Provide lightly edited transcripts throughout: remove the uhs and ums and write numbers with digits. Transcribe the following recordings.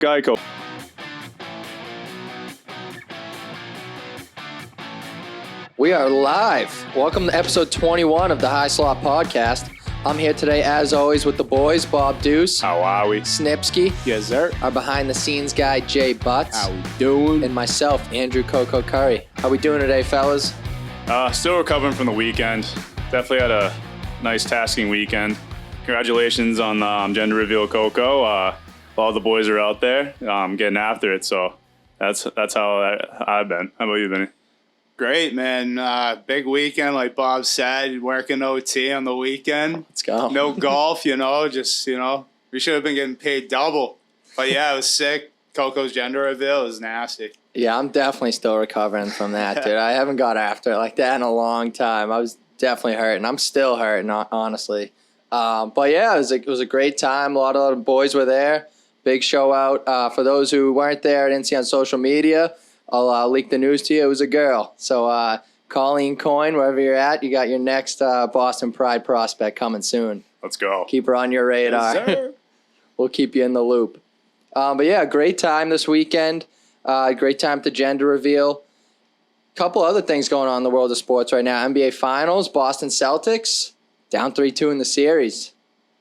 Geico. We are live. Welcome to episode 21of the High Slot Podcast. I'm here today, as always, with the boys, Bob Deuce. How are we? Snipsky. Yes, sir. Our behind-the-scenes guy, Jay Butts. How we doing? And myself, Andrew Coco Curry. How we doing today, fellas? Still recovering from the weekend. Definitely had a nice tasking weekend. Congratulations on gender reveal, Coco. All the boys are out there getting after it, so that's how I've been. How about you, Vinny? Great, man. Big weekend, like Bob said, working OT on the weekend. Let's go. No golf, we should have been getting paid double. But yeah, it was sick. Coco's gender reveal was nasty. Yeah, I'm definitely still recovering from that, dude. I haven't got after it like that in a long time. I was definitely hurting. I'm still hurting, honestly. But yeah, it was a great time. A lot of boys were there. Big show out. For those who weren't there, didn't see on social media, I'll leak the news to you. It was a girl. So Colleen Coyne, wherever you're at, you got your next Boston Pride prospect coming soon. Let's go. Keep her on your radar. Yes, sir. We'll keep you in the loop. But yeah, great time this weekend. Great time at the gender reveal. Couple other things going on in the world of sports right now. NBA Finals, Boston Celtics, down 3-2 in the series.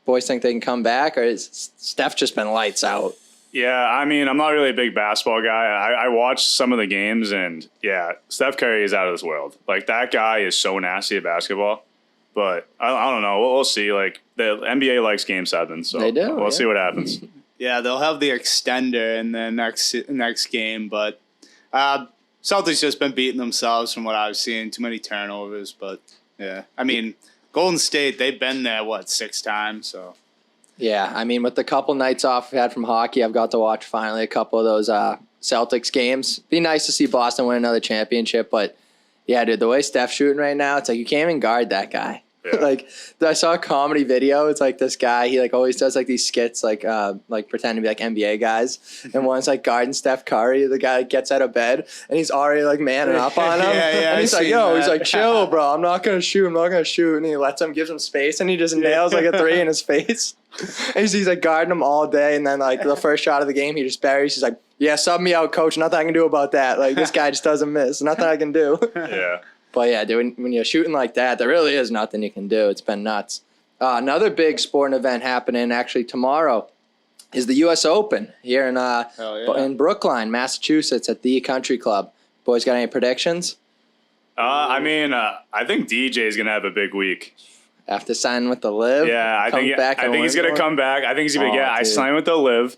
Boys think they can come back, or has Steph just been lights out? Yeah, I mean, I'm not really a big basketball guy. I watched some of the games, and yeah, Steph Curry is out of this world. Like, that guy is so nasty at basketball. But I don't know. We'll see. Like, the NBA likes Game 7, so they do, we'll see what happens. Yeah, they'll have the extender in the next game, but Celtics just been beating themselves from what I've seen. Too many turnovers, but yeah. I mean, Golden State, they've been there, 6 times, so. Yeah, I mean, with the couple nights off we've had from hockey, I've got to watch finally a couple of those Celtics games. Be nice to see Boston win another championship, but yeah, dude, the way Steph's shooting right now, it's like you can't even guard that guy. Yeah. Like, I saw a comedy video. It's like this guy, he like always does like these skits, like pretending to be like NBA guys. And one's like guarding Steph Curry. The guy gets out of bed and he's already like manning up on him. Yeah, and he's like, he's like, chill, bro. I'm not gonna shoot. And he lets him, gives him space, and he just nails like a 3 in his face. And he's like guarding him all day. And then like the first shot of the game, he just buries. He's like, yeah, sub me out, coach. Nothing I can do about that. Like, this guy just doesn't miss. Nothing I can do. Yeah. But yeah, dude, when you're shooting like that, there really is nothing you can do. It's been nuts. Another big sporting event happening actually tomorrow is the U.S. Open here in Brookline, Massachusetts at the Country Club. Boys, got any predictions? I think DJ is gonna have a big week. After signing with the Liv? Yeah, I think he's gonna come back. I think he's gonna I signed with the Liv.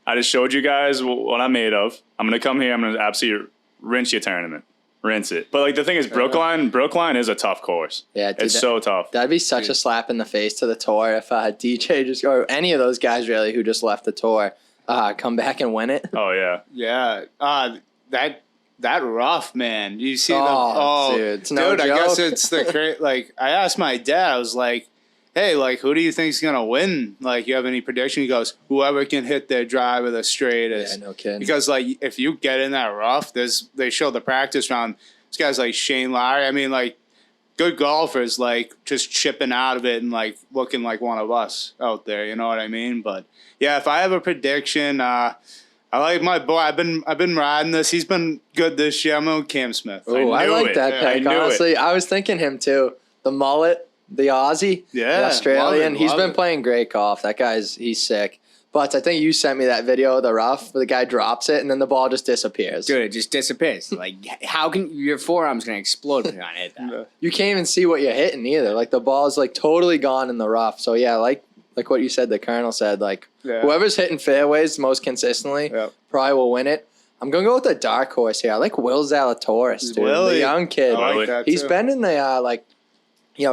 I just showed you guys what I'm made of. I'm gonna come here. I'm gonna absolutely rinse your tournament. Rinse it. But like the thing is, Brookline is a tough course. Yeah, dude, it's so tough. That'd be such a slap in the face to the tour if DJ just, or any of those guys really who just left the tour, come back and win it. Oh yeah, yeah. That rough, man. You see dude, it's no joke. I guess it's the like. I asked my dad. I was like, hey, like, who do you think's gonna win? Like, you have any prediction? He goes, whoever can hit their drive with the straightest. Yeah, no kidding. Because like, if you get in that rough, they show the practice round. This guy's like Shane Lowry. I mean, like, good golfers, like, just chipping out of it and like looking like one of us out there. You know what I mean? But yeah, if I have a prediction, I like my boy. I've been riding this. He's been good this year. I'm on Cam Smith. Oh, I like that pick. Honestly, I was thinking him too. The mullet. The Aussie, the Australian, he's been playing great golf. That he's sick. But I think you sent me that video of the rough where the guy drops it and then the ball just disappears. Dude, it just disappears. Like, how can your forearm's going to explode when you're on hit that? You can't even see what you're hitting either. Like, the ball's like totally gone in the rough. So yeah, like what you said, the Colonel said, like whoever's hitting fairways most consistently probably will win it. I'm going to go with the dark horse here. I like Will Zalatoris, dude. The young kid. I like that He's been in the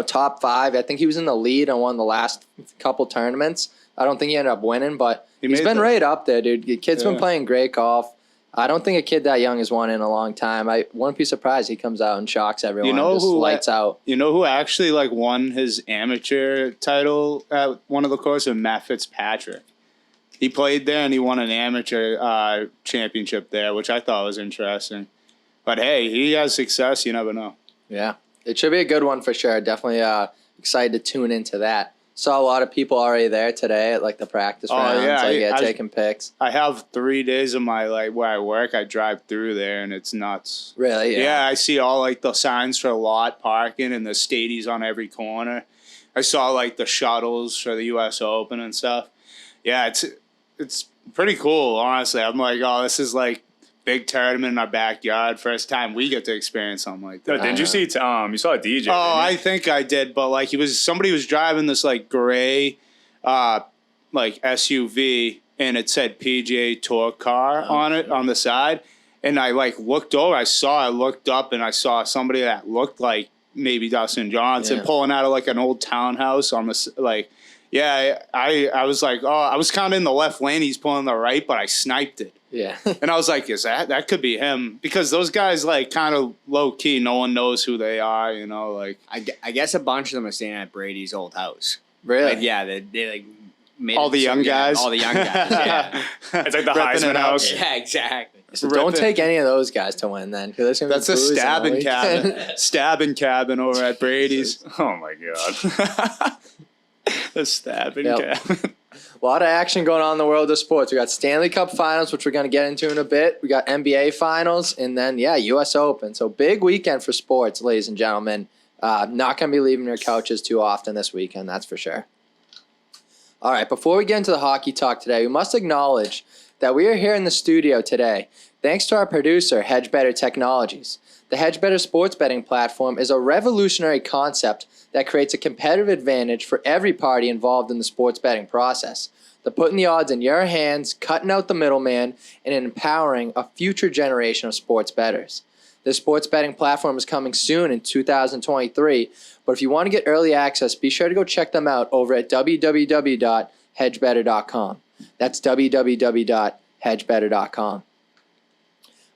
top 5. I think he was in the lead on one of the last couple tournaments. I don't think he ended up winning, but he's been right up there, dude. The kid's been playing great golf. I don't think a kid that young has won in a long time. I wouldn't be surprised he comes out and shocks everyone. You know who lights out. You know who actually like won his amateur title at one of the courses? Matt Fitzpatrick. He played there and he won an amateur championship there, which I thought was interesting. But hey, he has success. You never know. Yeah. It should be a good one for sure. Definitely excited to tune into that. Saw a lot of people already there today at like the practice rounds. Taking pics. I have 3 days of my where I work. I drive through there and it's nuts. Really? Yeah, I see all like the signs for lot parking and the stadies on every corner. I saw like the shuttles for the U.S. Open and stuff. Yeah, it's pretty cool, honestly. I'm like, oh, this is like big tournament in our backyard. First time we get to experience something like that. Didn't you see? You saw a DJ. Oh, I think I did, but like somebody was driving this like gray, like SUV, and it said PGA Tour car on it on the side, and I like looked over. I looked up, and I saw somebody that looked like maybe Dustin Johnson pulling out of like an old townhouse on the like. Yeah, I was like, oh, I was kind of in the left lane. He's pulling the right, but I sniped it. Yeah. And I was like, that could be him? Because those guys, like, kind of low-key, no one knows who they are, you know? Like, I guess a bunch of them are staying at Brady's old house. Really? Like, yeah, they like made all the young guys? All the young guys, yeah. It's like the Heisman house. Yeah, exactly. So don't take any of those guys to win then. That's a stabbing cabin. Stabbing cabin over at Brady's. Oh, my God. The stabbing cabin. A lot of action going on in the world of sports. We got Stanley Cup Finals, which we're going to get into in a bit. We got NBA Finals, and then, U.S. Open. So big weekend for sports, ladies and gentlemen. Not going to be leaving your couches too often this weekend, that's for sure. All right, before we get into the hockey talk today, we must acknowledge that we are here in the studio today thanks to our producer, Hedge Better Technologies. The Hedge Better sports betting platform is a revolutionary concept that creates a competitive advantage for every party involved in the sports betting process. They're putting the odds in your hands, cutting out the middleman, and empowering a future generation of sports bettors. This sports betting platform is coming soon in 2023, but if you want to get early access, be sure to go check them out over at www.hedgebetter.com. That's www.hedgebetter.com.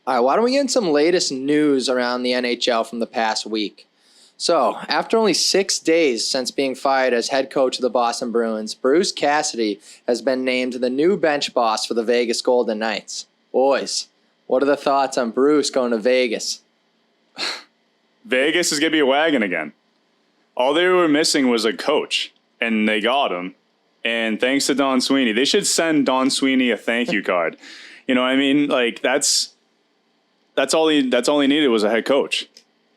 All right, why don't we get in some latest news around the NHL from the past week? So, after only 6 days since being fired as head coach of the Boston Bruins, Bruce Cassidy has been named the new bench boss for the Vegas Golden Knights. Boys, what are the thoughts on Bruce going to Vegas? Vegas is going to be a wagon again. All they were missing was a coach, and they got him. And thanks to Don Sweeney. They should send Don Sweeney a thank you card. You know what I mean? Like, that's all he needed was a head coach.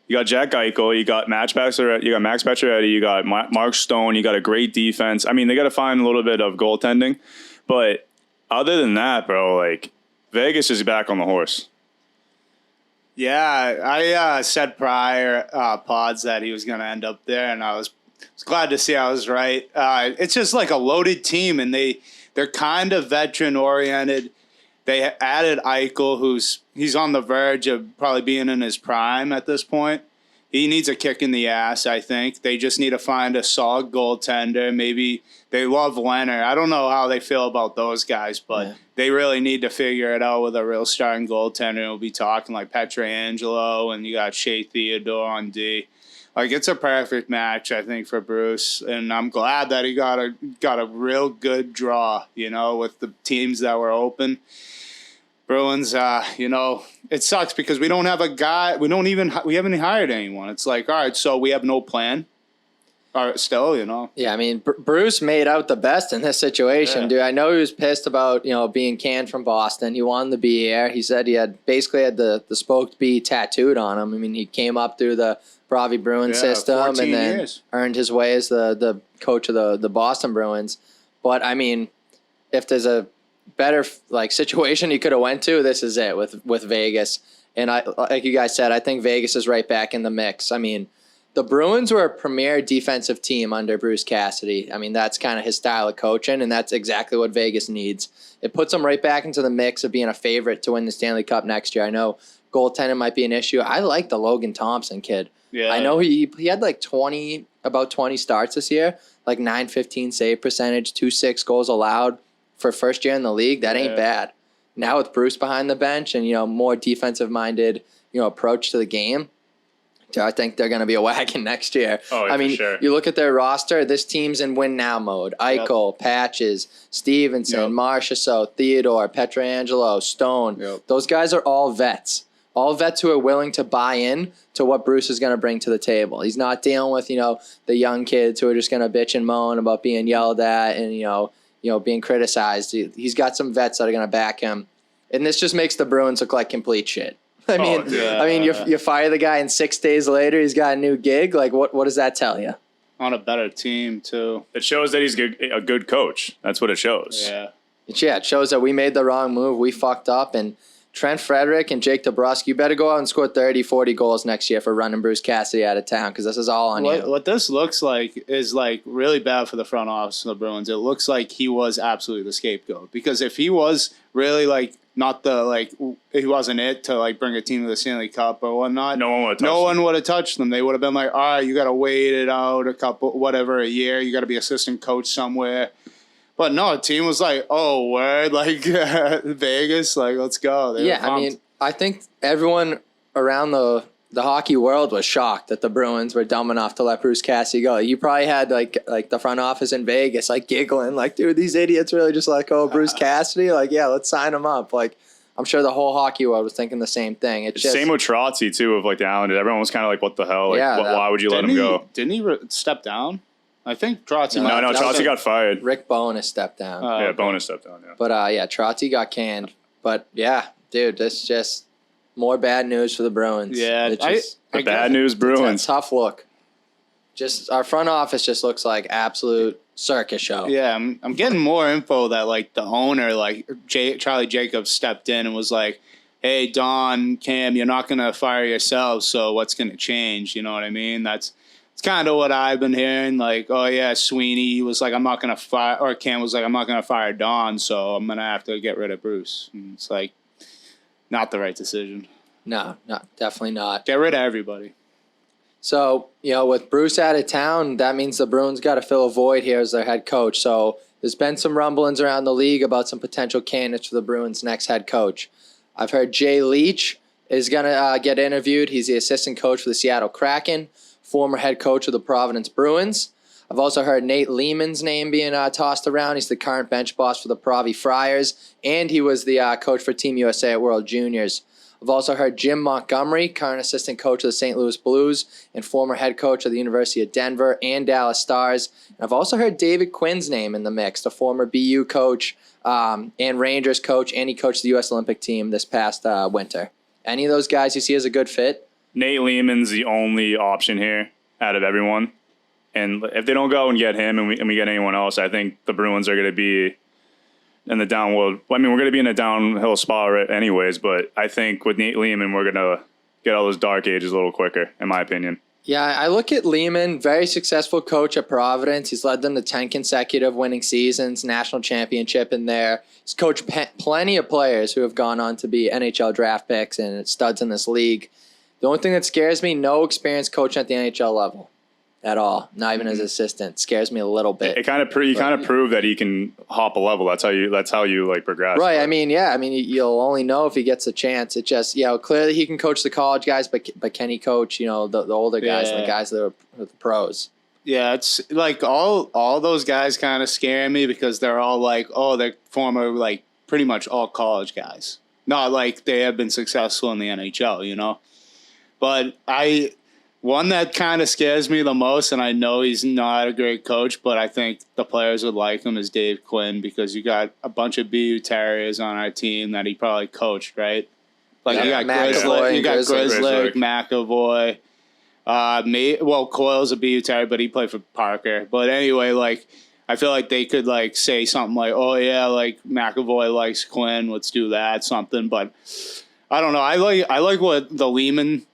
You got Jack Eichel, you got Max Pacioretty, you got Mark Stone, you got a great defense. I mean, they got to find a little bit of goaltending, but other than that, bro, like Vegas is back on the horse. Yeah, I said prior pods that he was going to end up there, and I was glad to see I was right. It's just like a loaded team, and they're kind of veteran oriented. They added Eichel, he's on the verge of probably being in his prime at this point. He needs a kick in the ass, I think. They just need to find a solid goaltender. Maybe they love Leonard. I don't know how they feel about those guys, but they really need to figure it out with a real starting goaltender. We'll be talking like Pietrangelo, and you got Shea Theodore on D. Like, it's a perfect match, I think, for Bruce, and I'm glad that he got a real good draw, you know, with the teams that were open. Bruins, it sucks because we don't have a guy. We haven't hired anyone. It's like, all right, so we have no plan. All right, still, you know. Yeah, I mean, Bruce made out the best in this situation, dude. I know he was pissed about, being canned from Boston. He wanted to be here. He said he had the spoked bee tattooed on him. I mean, he came up through the Bravi Bruin system and then earned his way as the coach of the Boston Bruins. But, I mean, if there's a better situation he could have went to, this is it with Vegas. And like you guys said, I think Vegas is right back in the mix. I mean, the Bruins were a premier defensive team under Bruce Cassidy. I mean, that's kind of his style of coaching, and that's exactly what Vegas needs. It puts them right back into the mix of being a favorite to win the Stanley Cup next year. I know goaltending might be an issue. I like the Logan Thompson kid. Yeah. I know he had like 20 starts this year, like .915 save percentage, 2.6 goals allowed. For first year in the league, that ain't bad. Now with Bruce behind the bench and, more defensive-minded, approach to the game, I think they're going to be a wagon next year. Oh, yeah, I mean, for sure. You look at their roster, this team's in win-now mode. Eichel, Patches, Stevenson, Marchessault, Theodore, Pietrangelo, Stone. Those guys are all vets. all vets who are willing to buy in to what Bruce is going to bring to the table. He's not dealing with, the young kids who are just going to bitch and moan about being yelled at and, being criticized. He's got some vets that are going to back him. And this just makes the Bruins look like complete shit. I mean, you fire the guy and 6 days later he's got a new gig. Like, what does that tell you? On a better team, too. It shows that he's a good coach. That's what it shows. Yeah. It shows that we made the wrong move. We fucked up. And Trent Frederick and Jake DeBrusk, you better go out and score 30, 40 goals next year for running Bruce Cassidy out of town because this is all on you. What this looks like is like really bad for the front office of the Bruins. It looks like he was absolutely the scapegoat because if he was really like not he wasn't it to bring a team to the Stanley Cup or whatnot. No one would have touched them. They would have been like, all right, you got to wait it out a year. You got to be assistant coach somewhere. But no, the team was like, oh, word, Vegas, let's go. I think everyone around the hockey world was shocked that the Bruins were dumb enough to let Bruce Cassidy go. You probably had the front office in Vegas giggling dude, these idiots really just let go of Bruce Cassidy. Yeah, let's sign him up. I'm sure the whole hockey world was thinking the same thing. It's just, same with Trotzy too of the Islanders. Everyone was kind of like, what the hell? Why would you let him go? Didn't he step down? I think Trotzy. No, Trotzy got fired. Rick Bowness stepped down. Okay. Bowness stepped down. Yeah. But Trotzy got canned. But dude, this is just more bad news for the Bruins. Yeah, bad news Bruins. It's a tough look. Just our front office just looks like absolute circus show. Yeah, I'm getting more info that the owner Charlie Jacobs stepped in and was like, "Hey Don, Cam, you're not gonna fire yourselves, so what's gonna change?" You know what I mean? It's kind of what I've been hearing. Oh yeah, Sweeney was like, "I'm not gonna fire," or Cam was like, "I'm not gonna fire Don, so I'm gonna have to get rid of Bruce." And it's not the right decision. No, definitely not. Get rid of everybody. So, with Bruce out of town, that means the Bruins got to fill a void here as their head coach. So there's been some rumblings around the league about some potential candidates for the Bruins' next head coach. I've heard Jay Leach is going to get interviewed. He's the assistant coach for the Seattle Kraken, former head coach of the Providence Bruins. I've also heard Nate Lehman's name being tossed around. He's the current bench boss for the Provi Friars, and he was the coach for Team USA at World Juniors. I've also heard Jim Montgomery, current assistant coach of the St. Louis Blues and former head coach of the University of Denver and Dallas Stars. And I've also heard David Quinn's name in the mix, the former BU coach and Rangers coach, and he coached the U.S. Olympic team this past winter. Any of those guys you see as a good fit? Nate Lehman's the only option here out of everyone. And if they don't go and get him and we get anyone else, I think the Bruins are going to be in the downward. I mean, we're going to be in a downhill spot anyways, but I think with Nate Lehman, we're going to get all those dark ages a little quicker, in my opinion. Yeah, I look at Lehman, very successful coach at Providence. He's led them to 10 consecutive winning seasons, national championship in there. He's coached plenty of players who have gone on to be NHL draft picks and studs in this league. The only thing that scares me, no experience coaching at the NHL level. At all, not even as assistant. Scares me a little bit. It kind of prove that he can hop a level. That's how you progress. Right. You'll only know if he gets a chance. It just clearly he can coach the college guys, but can he coach the older guys and the guys that are the pros? Yeah, it's all those guys kind of scare me because they're all they're former pretty much all college guys. Not like they have been successful in the NHL, But one that kind of scares me the most, and I know he's not a great coach, but I think the players would like him, is Dave Quinn, because you got a bunch of BU Terriers on our team that he probably coached, right? You got Grizzly, McAvoy. Coyle's a BU Terrier, but he played for Parker. But anyway, I feel like they could say something oh yeah, McAvoy likes Quinn, let's do that, something. But I don't know. I like what the Lehman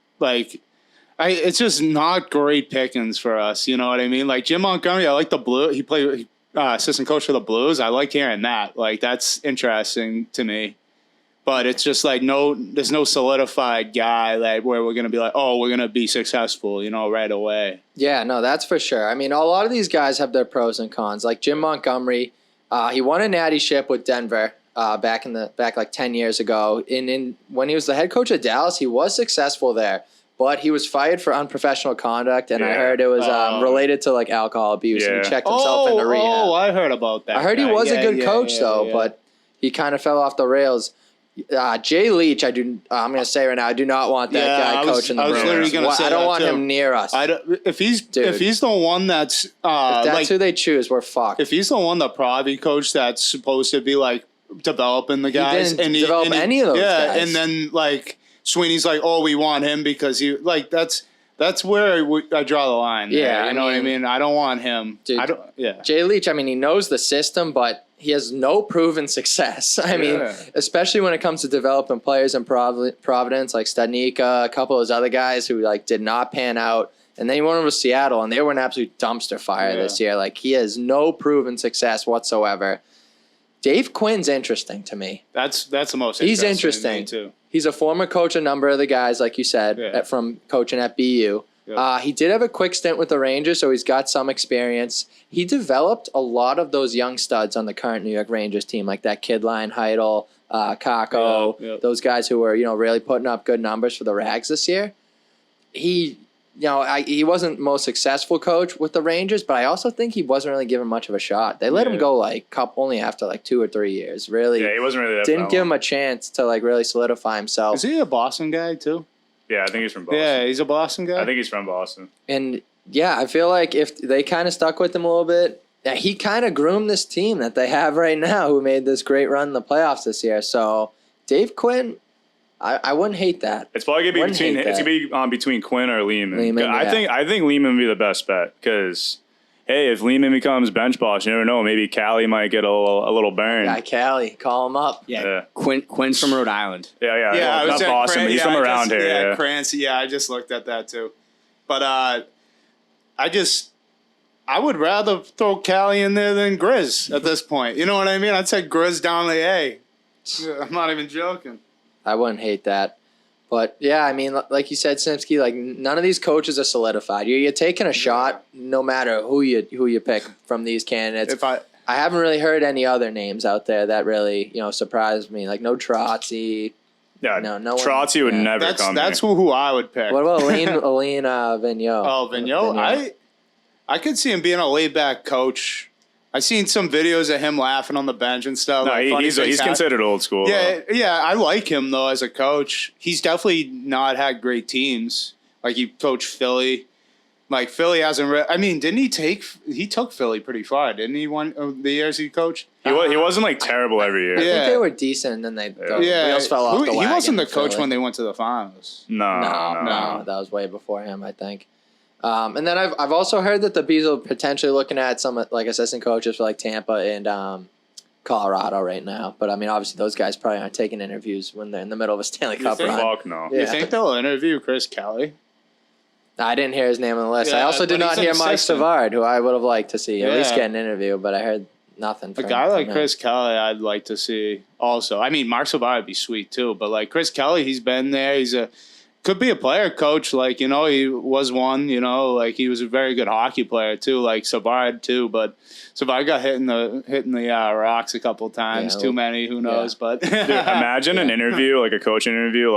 it's just not great pickings for us. You know what I mean? Jim Montgomery, I like the Blue. He played assistant coach for the Blues. I like hearing that. That's interesting to me. But it's just there's no solidified guy where we're going to be we're going to be successful, right away. Yeah, no, that's for sure. I mean, a lot of these guys have their pros and cons. Jim Montgomery, he won a natty ship with Denver back 10 years ago. When he was the head coach of Dallas, he was successful there. But he was fired for unprofessional conduct, and I heard it was related to alcohol abuse, and he checked himself into rehab. Oh, I heard about that. I heard he was a good coach, but he kind of fell off the rails. Jay Leach, I'm going to say right now, I do not want that guy coaching the Bruins. Literally gonna say I don't that want too. him near us. If he's the one that's if that's like, who they choose, we're fucked. if he's the one, the Pravi coach that's supposed to be like developing the guys, didn't develop any of those guys. and then like Sweeney's like, oh, we want him because he like that's where I draw the line. Yeah, there, you know what I mean. I don't want him. Dude, I don't. Yeah, Jay Leach, I mean, he knows the system, but he has no proven success. I mean, especially when it comes to developing players in Providence, like Stadnicka, a couple of those other guys who like did not pan out. And then he went over to Seattle, and they were an absolute dumpster fire this year. Like, he has no proven success whatsoever. Dave Quinn's interesting to me. that's the most. He's interesting interesting to me, too. He's a former coach, a number of the guys, like you said, from coaching at BU. Yep. He did have a quick stint with the Rangers, so he's got some experience. He developed a lot of those young studs on the current New York Rangers team, like that kid line, Heidel, Kako, those guys who were, really putting up good numbers for the Rags this year. He wasn't the most successful coach with the Rangers, but I also think he wasn't really given much of a shot. They let him go only after 2 or 3 years. Really, he wasn't really that didn't give him a chance to really solidify himself. Is he a Boston guy too? Yeah, I think he's from Boston. Yeah, he's a Boston guy. I think he's from Boston. And yeah, I feel like if they kind of stuck with him a little bit, he kind of groomed this team that they have right now, who made this great run in the playoffs this year. So Dave Quinn, I wouldn't hate that. It's probably gonna be between Quinn or Lehman. Yeah. I think Lehman would be the best bet because, hey, if Lehman becomes bench boss, you never know. Maybe Callie might get a little burn. Guy Callie, call him up. Yeah. Quinn's from Rhode Island. Yeah. I Well, was not at Boston, but he's from around here. Yeah, Cranston. Yeah, I just looked at that too. But I would rather throw Callie in there than Grizz at this point. You know what I mean? I'd say Grizz down the A. I'm not even joking. I wouldn't hate that. But yeah, I mean, like you said, Simsky, none of these coaches are solidified. You're taking a shot no matter who you pick from these candidates. I haven't really heard any other names out there that really surprised me. Like no Trotzy. Yeah, no Trotzy would never come. That's who I would pick. What about Aline Vigneault? Oh, Vigneault. I could see him being a laid back coach. I seen some videos of him laughing on the bench and stuff. No, he's considered old school. Yeah, I like him though as a coach. He's definitely not had great teams. Like he coached Philly. Like Philly hasn't. Didn't he took Philly pretty far? Didn't he? One of the years he coached. He wasn't terrible every year. I think they were decent, and then the wheels fell off the wagon. He wasn't the coach Philly. when they went to the finals. No, that was way before him, I think. And then I've also heard that the Bees are potentially looking at some assistant coaches for Tampa and Colorado right now. But obviously those guys probably aren't taking interviews when they're in the middle of a Stanley Cup run. Fuck no. You think they'll interview Chris Kelly? I didn't hear his name on the list. I also did not hear Mike Savard, who I would have liked to see at least get an interview, but I heard nothing. A guy like Chris Kelly, I'd like to see also. Mark Savard would be sweet too, but Chris Kelly, he's been there. Could be a player coach, he was one, he was a very good hockey player too, like Savard too, but Savard got hitting the rocks a couple times, too many, who knows, but. Dude, imagine an interview, a coaching interview,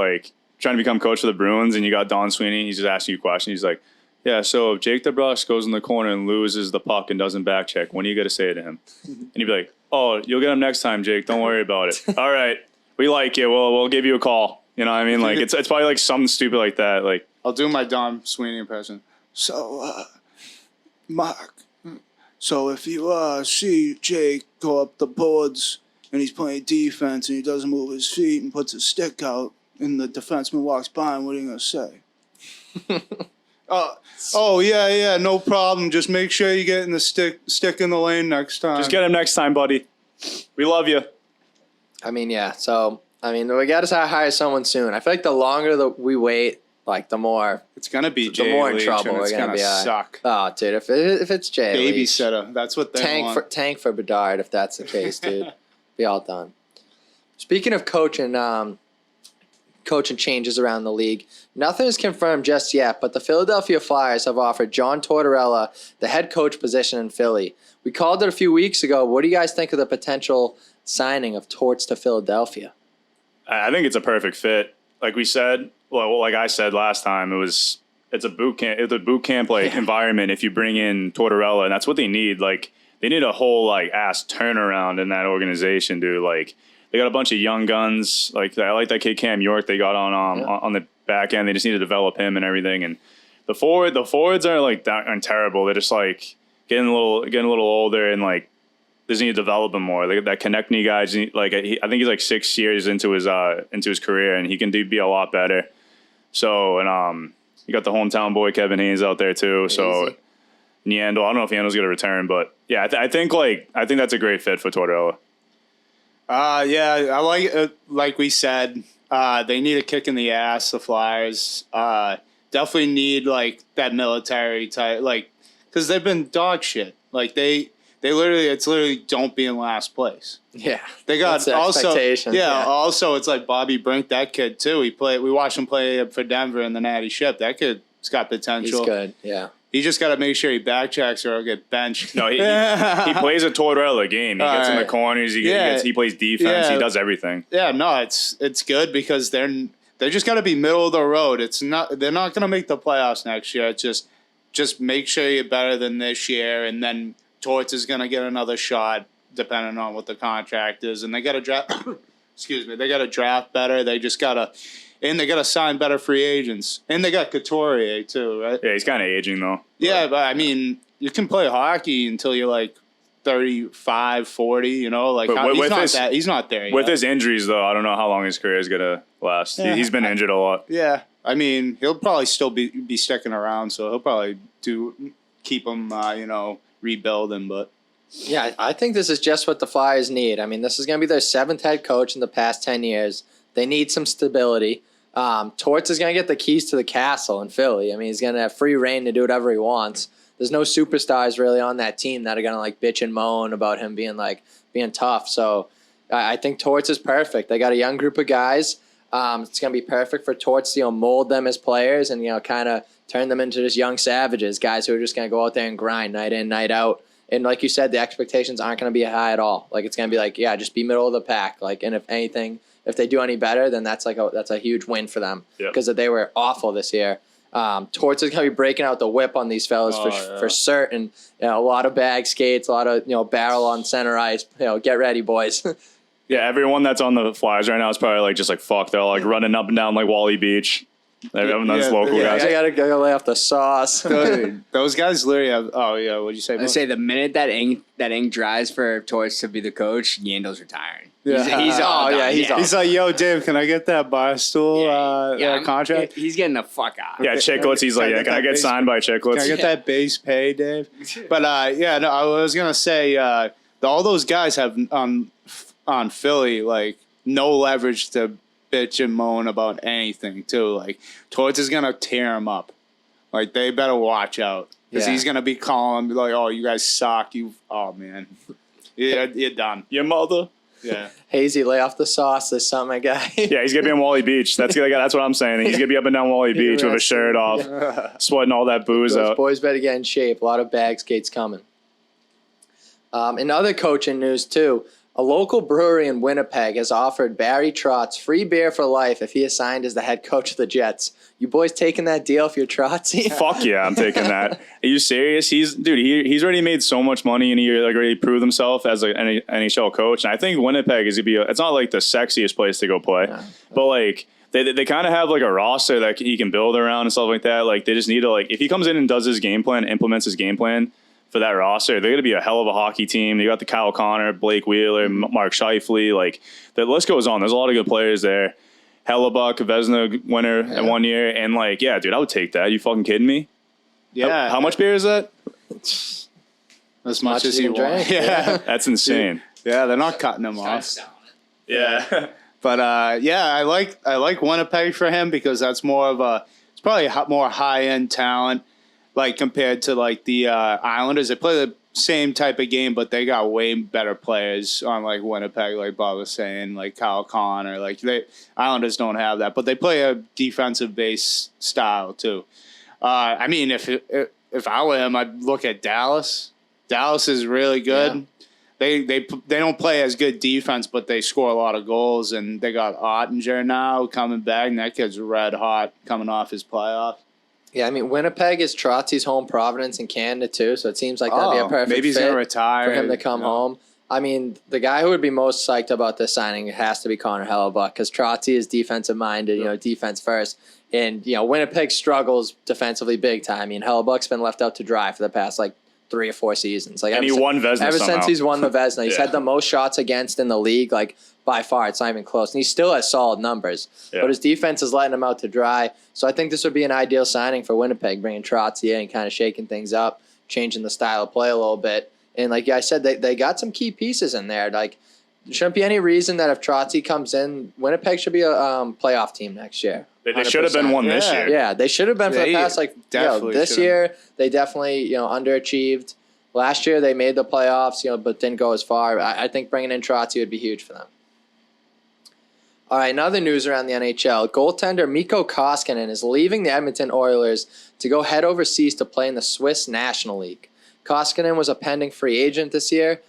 trying to become coach for the Bruins, and you got Don Sweeney, he's just asking you questions, he's like, yeah, so if Jake DeBrusk goes in the corner and loses the puck and doesn't back check, what are you going to say to him? And you'd be like, oh, you'll get him next time, Jake, don't worry about it. All right, we like you, we'll give you a call. You know what I mean? It's probably something stupid like that. I'll do my Don Sweeney impression. So, Mark, so if you see Jake go up the boards and he's playing defense and he doesn't move his feet and puts his stick out and the defenseman walks by him, what are you going to say? Oh, yeah, no problem. Just make sure you get in the stick in the lane next time. Just get him next time, buddy. We love you. So... we got to hire someone soon. I feel like the longer that we wait, the more it's gonna be the more in trouble we're gonna be. Suck. Oh, dude, if it's Jay babysitter, Leach, that's what they want. Tank for Bedard, if that's the case, dude. Be all done. Speaking of coaching changes around the league, nothing is confirmed just yet. But the Philadelphia Flyers have offered John Tortorella the head coach position in Philly. We called it a few weeks ago. What do you guys think of the potential signing of Torts to Philadelphia? I think it's a perfect fit. Like we said, like I said last time, it's a boot camp. It's a boot camp environment. If you bring in Tortorella, and that's what they need. They need a whole ass turnaround in that organization, dude. they got a bunch of young guns. Like I like that kid Cam York they got on the back end. They just need to develop him and everything. And the forwards aren't terrible. They're just like getting a little older and like they just need to develop them more. Like that Konechny guy, I think he's like 6 years into his career and he can be a lot better. So and you got the hometown boy Kevin Hayes out there too. So Nyandl, I don't know if Nyandl's gonna return, but yeah, I think that's a great fit for Tortorella. Yeah, I like we said, they need a kick in the ass. The Flyers definitely need like that military type, like because they've been dog shit. Like it's literally don't be in last place. Yeah, they got the also yeah. Also it's like Bobby Brink, that kid too. We watched him play for Denver in the Natty Ship. That kid's got potential. He's good. Yeah. He just got to make sure he backchecks or he'll get benched. No, he plays a Tortorella game. He gets in the corners. He plays defense. He does everything. Yeah, no, it's good because they just got to be middle of the road. They're not going to make the playoffs next year. It's just make sure you're better than this year, and then Torts is going to get another shot depending on what the contract is, and they got to draft. Excuse me, they got to draft better. They just got to. And they got to sign better free agents. And they got Couturier, too, right? Yeah, he's kind of aging, though. Yeah, but, I mean, you can play hockey until you're, like, 35, 40, you know? Like, he's not there yet. With his injuries, though, I don't know how long his career is going to last. Yeah, he's been injured a lot. Yeah. I mean, he'll probably still be sticking around, so he'll probably keep him, rebuilding, but... Yeah, I think this is just what the Flyers need. I mean, this is going to be their 7th head coach in the past 10 years. They need some stability. Torts is going to get the keys to the castle in Philly. I mean, he's going to have free reign to do whatever he wants. There's no superstars really on that team that are going to like bitch and moan about him being tough. So I think Torts is perfect. They got a young group of guys. It's going to be perfect for Torts to mold them as players and kind of turn them into just young savages, guys who are just going to go out there and grind night in, night out. And like you said, the expectations aren't going to be high at all. Like it's going to be like, just be middle of the pack. Like, and if anything. If they do any better, then that's a huge win for them because they were awful this year. Torts is going to be breaking out the whip on these fellas for certain. A lot of bag skates, a lot of barrel on center ice. Get ready, boys. Yeah, everyone that's on the Flyers right now is probably just fuck. They're all running up and down Wally Beach. Those local guys. I gotta lay off the sauce. Those guys literally have. Oh yeah, what'd you say? I say the minute that ink dries for Torts to be the coach, Yandle's retiring. Yeah. He's all done. He's like, yo, Dave, can I get that Barstool contract? He's getting the fuck out. Yeah, Chicklets. He's like, can I get signed by Chicklets? Can I get that base pay, Dave? But I was gonna say, all those guys have on Philly like no leverage to bitch and moan about anything too. Like Torts is gonna tear him up. Like they better watch out because he's gonna be calling like, "Oh, you guys suck. Oh man, you're done. Your mother." Yeah. Hazy, lay off the sauce. There's something, guy. Yeah, he's gonna be on Wally Beach. That's what I'm saying. He's gonna be up and down Wally Beach with a shirt off, sweating all that booze Those out. boys better get in shape. A lot of bag skates coming. In other coaching news too, a local brewery in Winnipeg has offered Barry Trotz free beer for life if he is signed as the head coach of the Jets. You boys taking that deal if you're Trotzy? Fuck yeah, I'm taking that. Are you serious? He's already made so much money and he already proved himself as an NHL coach. And I think Winnipeg is gonna be. It's not like the sexiest place to go play, but like they kind of have like a roster that he can build around and stuff like that. Like they just need to if he comes in and does his game plan, implements his game plan for that roster, they're going to be a hell of a hockey team. You got the Kyle Connor, Blake Wheeler, Mark Scheifele. Like the list goes on. There's a lot of good players there. Hellebuck, Vezina winner at 1 year, and dude, I would take that. You fucking kidding me? Yeah. How much beer is that? As much as you want. Yeah, that's insane. Yeah, they're not cutting him off. Yeah, but I like Winnipeg for him because that's it's probably more high end talent. Like compared to the Islanders, they play the same type of game, but they got way better players on Winnipeg, like Bob was saying, like Kyle Connor. Islanders don't have that, but they play a defensive based style too. I mean, if I were him, I'd look at Dallas. Dallas is really good. Yeah. They don't play as good defense, but they score a lot of goals, and they got Ottinger now coming back, and that kid's red hot coming off his playoff. Yeah, I mean, Winnipeg is Trotzy's home province in Canada, too, so it seems like that'd be a perfect maybe he's fit gonna retire for him to come home. I mean, the guy who would be most psyched about this signing has to be Connor Hellebuck because Trotzy is defensive minded, defense first. And, Winnipeg struggles defensively big time. I mean, Hellebuck's been left out to dry for the past, 3 or 4 seasons. And he won Vezina Ever somehow. since he's won the Vezina. He's Yeah. had the most shots against in the league, by far. It's not even close. And he still has solid numbers. Yeah. But his defense is letting him out to dry. So I think this would be an ideal signing for Winnipeg, bringing Trotzy in and kind of shaking things up, changing the style of play a little bit. And like I said, they got some key pieces in there. There shouldn't be any reason that if Trotzy comes in, Winnipeg should be a playoff team next year. They should have been 100%. one this year. Yeah, they should have been for the past, definitely this should've. year, they definitely, underachieved. Last year, they made the playoffs, but didn't go as far. I think bringing in Trotzy would be huge for them. All right, another news around the NHL. Goaltender Mikko Koskinen is leaving the Edmonton Oilers to go head overseas to play in the Swiss National League. Koskinen was a pending free agent this year.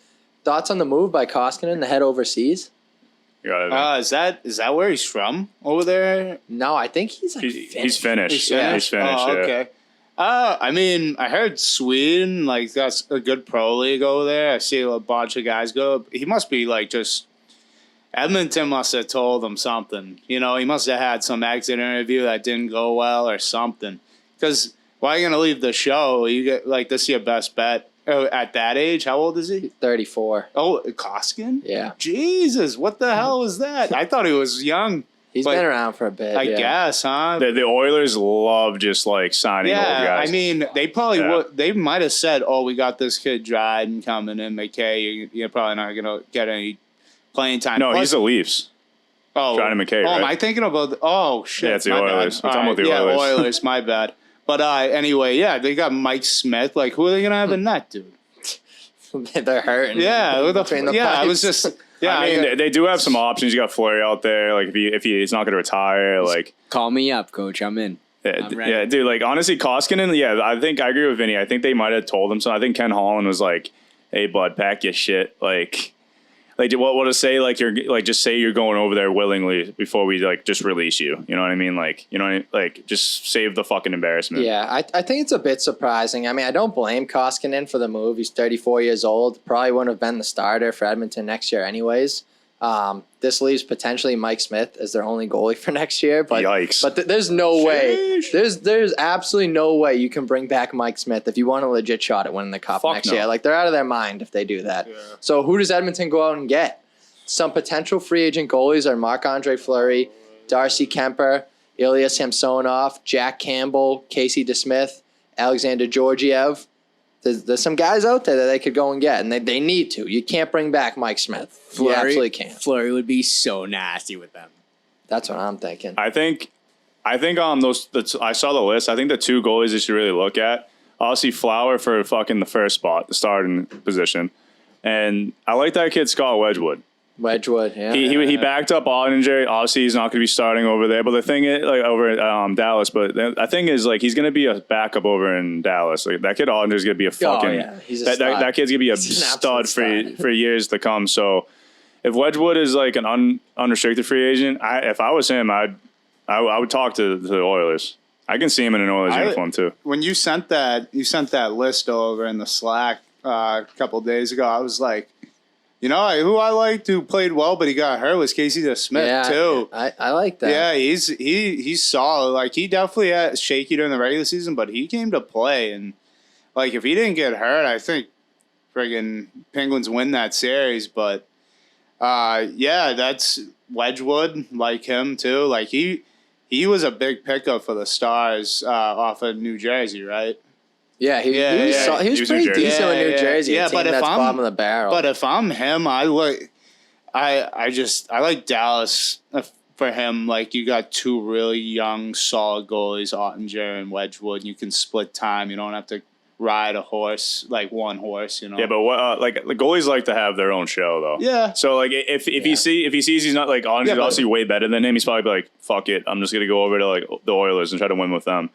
Thoughts on the move by Koskinen to head overseas? You got it. Is that where he's from over there? No, I think he's He's Finnish. Yeah. He's Finnish. Oh, yeah. okay. I mean, I heard Sweden, that's a good pro league over there. I see a bunch of guys go. He must be Edmonton must have told him something. He must have had some exit interview that didn't go well or something. Because why are you going to leave the show? You get this is your best bet. Oh, at that age, how old is he? 34. Oh, Koskin? Yeah. Jesus, what the hell was that? I thought he was young. He's But been around for a bit. I yeah. guess, huh? The Oilers love just signing old Yeah, guys. I mean, they probably Yeah. would. They might have said, "Oh, we got this kid Dryden coming in, McKay. You're probably not gonna get any playing time." no, Plus- he's the Leafs. Dryden McKay, Oh, right? am I thinking about? Oh shit, Yeah, it's the my bad. Oilers. We're All talking about the yeah, Oilers. Oilers. My bad. But anyway, yeah, they got Mike Smith. Who are they gonna have in net, dude? They're hurting. Yeah, who the between the yeah. I was pipes. just yeah. I mean, they do have some options. You got Fleury out there. If he's not going to retire, Call me up, coach. I'm in. I'm ready. yeah, dude. Honestly, Koskinen. Yeah, I agree with Vinny. I think they might have told him so. I think Ken Holland was like, "Hey, bud, pack your shit." What to say? You're just say you're going over there willingly before we just release you. You know what I mean? Just save the fucking embarrassment. Yeah, I think it's a bit surprising. I mean, I don't blame Koskinen for the move. He's 34 years old. Probably wouldn't have been the starter for Edmonton next year anyways. This leaves potentially Mike Smith as their only goalie for next year. But, Yikes. But there's no way. Sheesh. There's absolutely no way you can bring back Mike Smith if you want a legit shot at winning the Cup Fuck next no. year. They're out of their mind if they do that. So who does Edmonton go out and get? Some potential free agent goalies are Marc-Andre Fleury, Darcy Kemper, Ilya Samsonov, Jack Campbell, Casey DeSmith, Alexander Georgiev. There's some guys out there that they could go and get, and they need to. You can't bring back Mike Smith. You absolutely can't. Fleury would be so nasty with them. That's what I'm thinking. I think I saw the list. I think the two goalies that you really look at, obviously Flower for fucking the first spot, the starting position, and I like that kid Scott Wedgwood. Wedgwood, yeah. He backed up Ottinger. Obviously, he's not going to be starting over there. But the thing is, over at Dallas. But the thing is, he's going to be a backup over in Dallas. That kid Ottinger's going to be a fucking. yeah. He's a that stud. kid's going to be a He's an stud absolute stud. for years to come. So, if Wedgwood is an unrestricted free agent, if I was him, I would talk to the Oilers. I can see him in an Oilers uniform too. When you sent that list over in the Slack a couple days ago, I was like, who I liked who played well, but he got hurt was Casey DeSmith too. I like that. Yeah, he's solid. He definitely had shaky during the regular season, but he came to play, and if he didn't get hurt, I think friggin' Penguins win that series. But that's Wedgwood, like him too. He was a big pickup for the Stars off of New Jersey, right? Yeah, he was He was pretty New Jersey. decent in New Jersey. Yeah, a team but if that's I'm- bottom of the barrel. But if I'm him, I like Dallas for him. You got two really young, solid goalies, Ottinger and Wedgwood. You can split time. You don't have to ride a horse, one horse. Yeah, but what the goalies like to have their own show though. Yeah. So if he sees he's not Ottinger's Yeah, but- obviously way better than him, he's probably fuck it, I'm just gonna go over to the Oilers and try to win with them.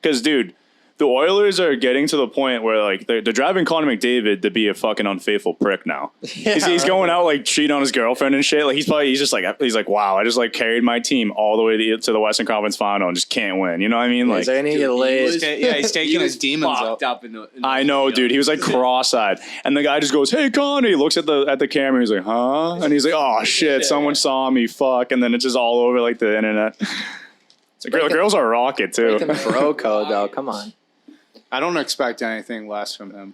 Because dude, the Oilers are getting to the point where like they're driving Connor McDavid to be a fucking unfaithful prick now. He's going out like cheating on his girlfriend and shit. Like he's just like, wow, I just like carried my team all the way to the Western Conference Final and just can't win. You know what I mean? Like, he's gonna get laid. He's taking his demons fucked up. up in the I know, dude. He was like cross-eyed, and the guy just goes, "Hey, Connor." He looks at the camera. He's like, "Huh?" And he's like, "Oh shit, someone saw me. Fuck!" And then it's just all over like the internet. Girls are rocket too. Breaking the bro code though. Come on. I don't expect anything less from him.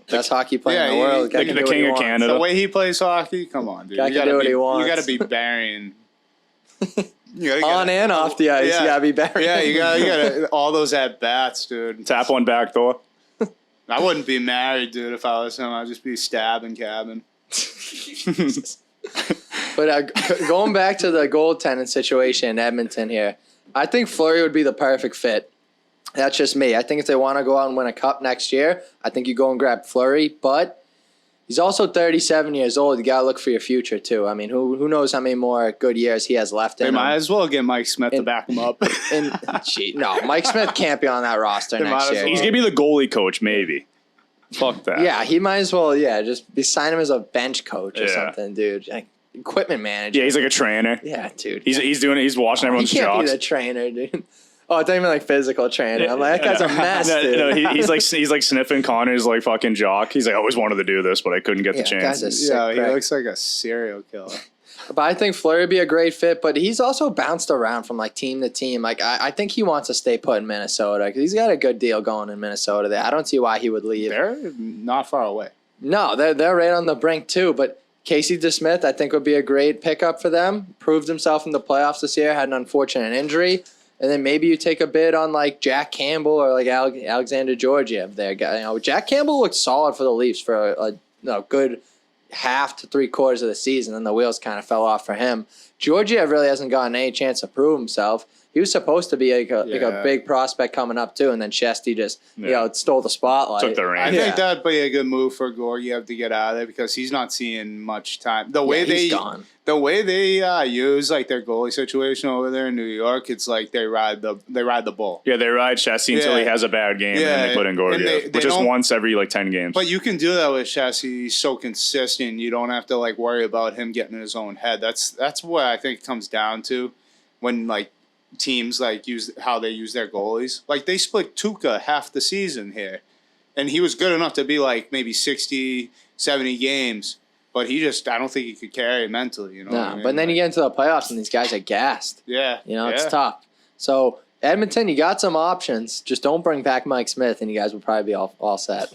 Best hockey player in the Yeah, world. Guy the can do what king he of wants. Canada. The way he plays hockey, come on, dude. Guy can do what he wants. You got to be burying. On and off the ice, you gotta be better. Yeah, you got all those at bats, dude. Tap one back door. I wouldn't be married, dude, if I was him. I'd just be stabbing cabin. But going back to the goaltending situation in Edmonton here, I think Fleury would be the perfect fit. That's just me. I think if they want to go out and win a cup next year, I think you go and grab Fleury. But he's also 37 years old. You got to look for your future, too. I mean, who knows how many more good years he has left They in might him. as well get Mike Smith to back him up. No, Mike Smith can't be on that roster They next might as year. well. He's gonna be the goalie coach, maybe. Fuck that. Yeah, he might as well, just sign him as a bench coach or Yeah. something, dude. Like, equipment manager. Yeah, he's like a trainer. Yeah, dude. He's watching He everyone's can't be jocks. the trainer, dude. Oh, it's not even like physical trainer. I'm like, that guy's a mess, dude. No, he's like sniffing Connor's like fucking jock. He's like, I always wanted to do this, but I couldn't get the Yeah, chance. guy's a sick Yeah, he prick. looks like a serial killer. But I think Fleury would be a great fit, but he's also bounced around from like team to team. Like I think he wants to stay put in Minnesota because he's got a good deal going in Minnesota there. I don't see why he would leave. They're not far away. No, they're right on the brink too. But Casey DeSmith, I think, would be a great pickup for them. Proved himself in the playoffs this year. Had an unfortunate injury. And then maybe you take a bid on like Jack Campbell or like Alexander Georgiev there. Jack Campbell looked solid for the Leafs for a good half to 3/4 of the season, and the wheels kind of fell off for him. Georgiev really hasn't gotten any chance to prove himself. He was supposed to be like a big prospect coming up too, and then Chesty just stole the spotlight. Took the I reins. think that'd be a good move for Georgiev to get out of there because he's not seeing much time. He's gone. The way they use like their goalie situation over there in New York, it's like they ride the bull. Yeah, they ride Chessie until he has a bad game, and then they put in Gorgiev, which is once every like 10 games. But you can do that with Chessie. He's so consistent. You don't have to like worry about him getting in his own head. That's what I think it comes down to when like teams like use how they use their goalies. Like they split Tuukka half the season here, and he was good enough to be like maybe 60, 70 games. But I don't think he could carry it mentally, you know. No, what I mean? but then you get into the playoffs and these guys are gassed. Yeah. It's tough. So Edmonton, you got some options. Just don't bring back Mike Smith, and you guys will probably be all set.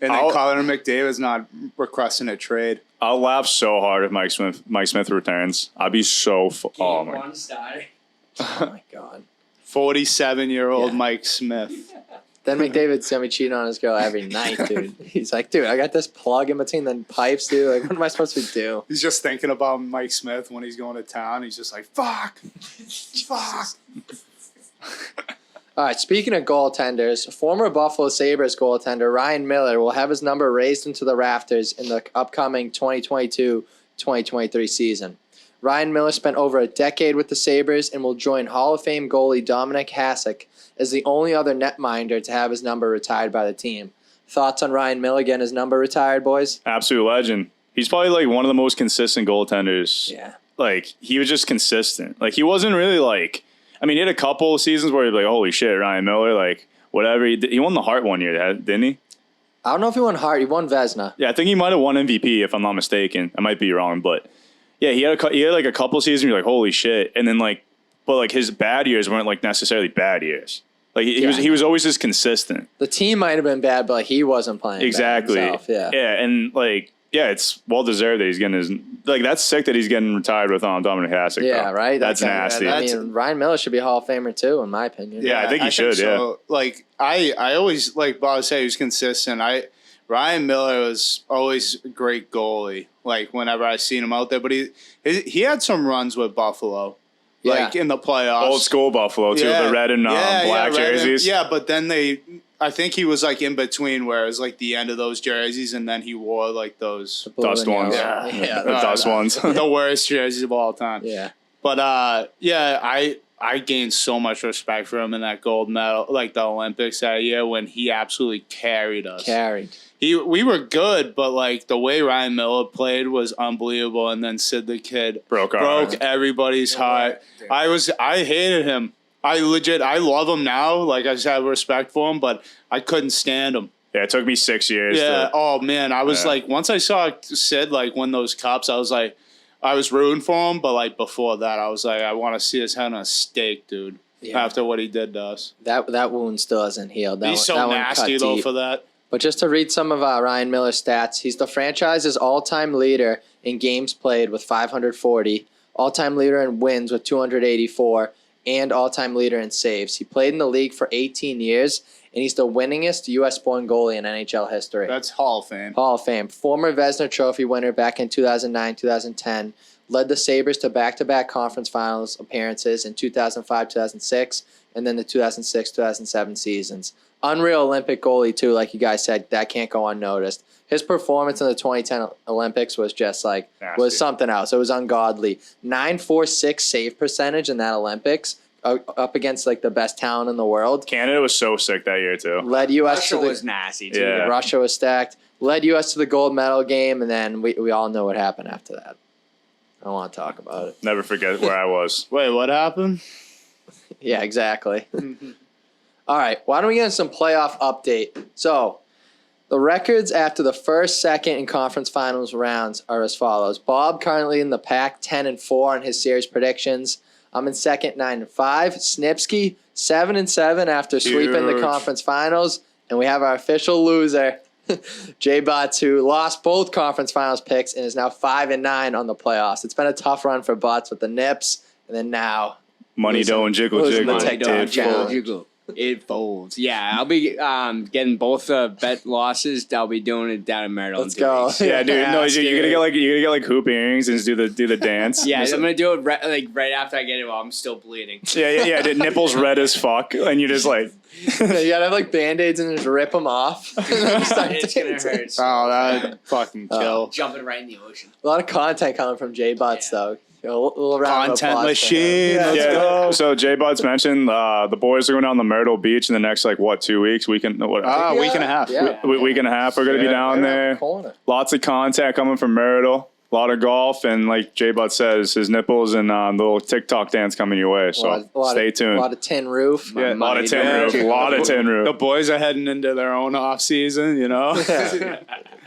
And then Connor McDavid's not requesting a trade. I'll laugh so hard if Mike Smith returns. I'd be so. Oh my. Oh my god. 47-year-old Yeah. Mike Smith. Then McDavid's gonna be cheating on his girl every night, dude. He's like, dude, I got this plug in between the pipes, dude. Like, what am I supposed to do? He's just thinking about Mike Smith when he's going to town. He's just like, fuck. All right, speaking of goaltenders, former Buffalo Sabres goaltender Ryan Miller will have his number raised into the rafters in the upcoming 2022-2023 season. Ryan Miller spent over a decade with the Sabres and will join Hall of Fame goalie Dominic Hasek as the only other netminder to have his number retired by the team. Thoughts on Ryan Miller getting his number retired, boys? Absolute legend. He's probably like one of the most consistent goaltenders. Yeah. Like he was just consistent. Like he wasn't really like. I mean, he had a couple of seasons where he'd be like, "Holy shit, Ryan Miller!" Like whatever. He won the Hart one year, didn't he? I don't know if he won Hart. He won Vezina. Yeah, I think he might have won MVP if I'm not mistaken. I might be wrong, but yeah, he had like a couple of seasons. You're like, "Holy shit!" And then but his bad years weren't like necessarily bad years. Like he was always just consistent. The team might have been bad, but he wasn't playing Exactly. bad himself. Yeah. Yeah, and it's well deserved that he's getting his that's sick that he's getting retired with Dominic Hasek. Yeah, though. right? That's That guy- nasty. I mean, Ryan Miller should be a Hall of Famer too, in my opinion. Yeah, I think he should, so. Like I always like Bob said, he was consistent. Ryan Miller was always a great goalie. Like whenever I seen him out there, but he had some runs with Buffalo, like in the playoffs. Old school Buffalo too, the red and black jerseys. But then I think he was like in between, where it was like the end of those jerseys, and then he wore like those dust ones. Yeah. The dust ones. the worst jerseys of all time. Yeah. But I I gained so much respect for him in that gold medal, like the Olympics that year when he absolutely carried us. We were good, but like the way Ryan Miller played was unbelievable. And then Sid the Kid broke everybody's heart. I hated him. I love him now. Like I just have respect for him, but I couldn't stand him. Yeah, it took me 6 years. Yeah. Oh man, I was like, once I saw Sid like win those cups, I was like, I was rooting for him. But like before that, I was like, I want to see his head on a stake, dude. Yeah. After what he did to us, that wound still hasn't healed. He's so nasty though for that. But just to read some of Ryan Miller's stats, he's the franchise's all-time leader in games played with 540, all-time leader in wins with 284, and all-time leader in saves. He played in the league for 18 years, and he's the winningest U.S.-born goalie in NHL history. That's Hall of Fame. Hall of Fame. Former Vezina Trophy winner back in 2009, 2010. Led the Sabres to back-to-back conference finals appearances in 2005, 2006, and then the 2006, 2007 seasons. Unreal Olympic goalie, too, like you guys said. That can't go unnoticed. His performance in the 2010 Olympics was just like, was something else. It was ungodly. 946 save percentage in that Olympics, up against like the best talent in the world. Canada was so sick that year, too. Led U.S. Russia was nasty, too. Yeah. Russia was stacked. Led U.S. to the gold medal game, and then we all know what happened after that. I don't want to talk about it. Never forget where I was. Wait, what happened? Yeah, exactly. All right, why don't we get into some playoff update? So, the records after the first, second, and conference finals rounds are as follows. Bob currently in the pack, 10-4 on his series predictions. I'm in second, 9-5. Snipsky, 7-7 after sweeping the conference finals. And we have our official loser, Jay Butts, who lost both conference finals picks and is now 5-9 on the playoffs. It's been a tough run for Butts with the Nips, and then now Money dough and jiggle losing jiggle. the TikTok challenge. It folds. Yeah, I'll be getting both bet losses. I'll be doing it down in Maryland. Let's go. Yeah, dude. No, you're gonna get like hoop earrings and just do the dance. Yeah, I'm gonna do it right after I get it while I'm still bleeding. Yeah. Dude, nipples red as fuck, and you're just like, You gotta have like Band-Aids and just rip them off. It's gonna hurt. Oh, that'd fucking kill. Jumping right in the ocean. A lot of content coming from Jay Butts, though. A little round of Content applause for machine. him. Let's go. So Jay Butts mentioned the boys are going down to Myrtle Beach in the next 2 weeks. Week and a half. Yeah. Week and a half. We're gonna be down there. Lots of content coming from Myrtle. A lot of golf, and like Jay Butts says, his nipples and the little TikTok dance coming your way. So stay tuned. A lot of tin roof. Yeah, a lot of tin roof. The boys are heading into their own off season, you know.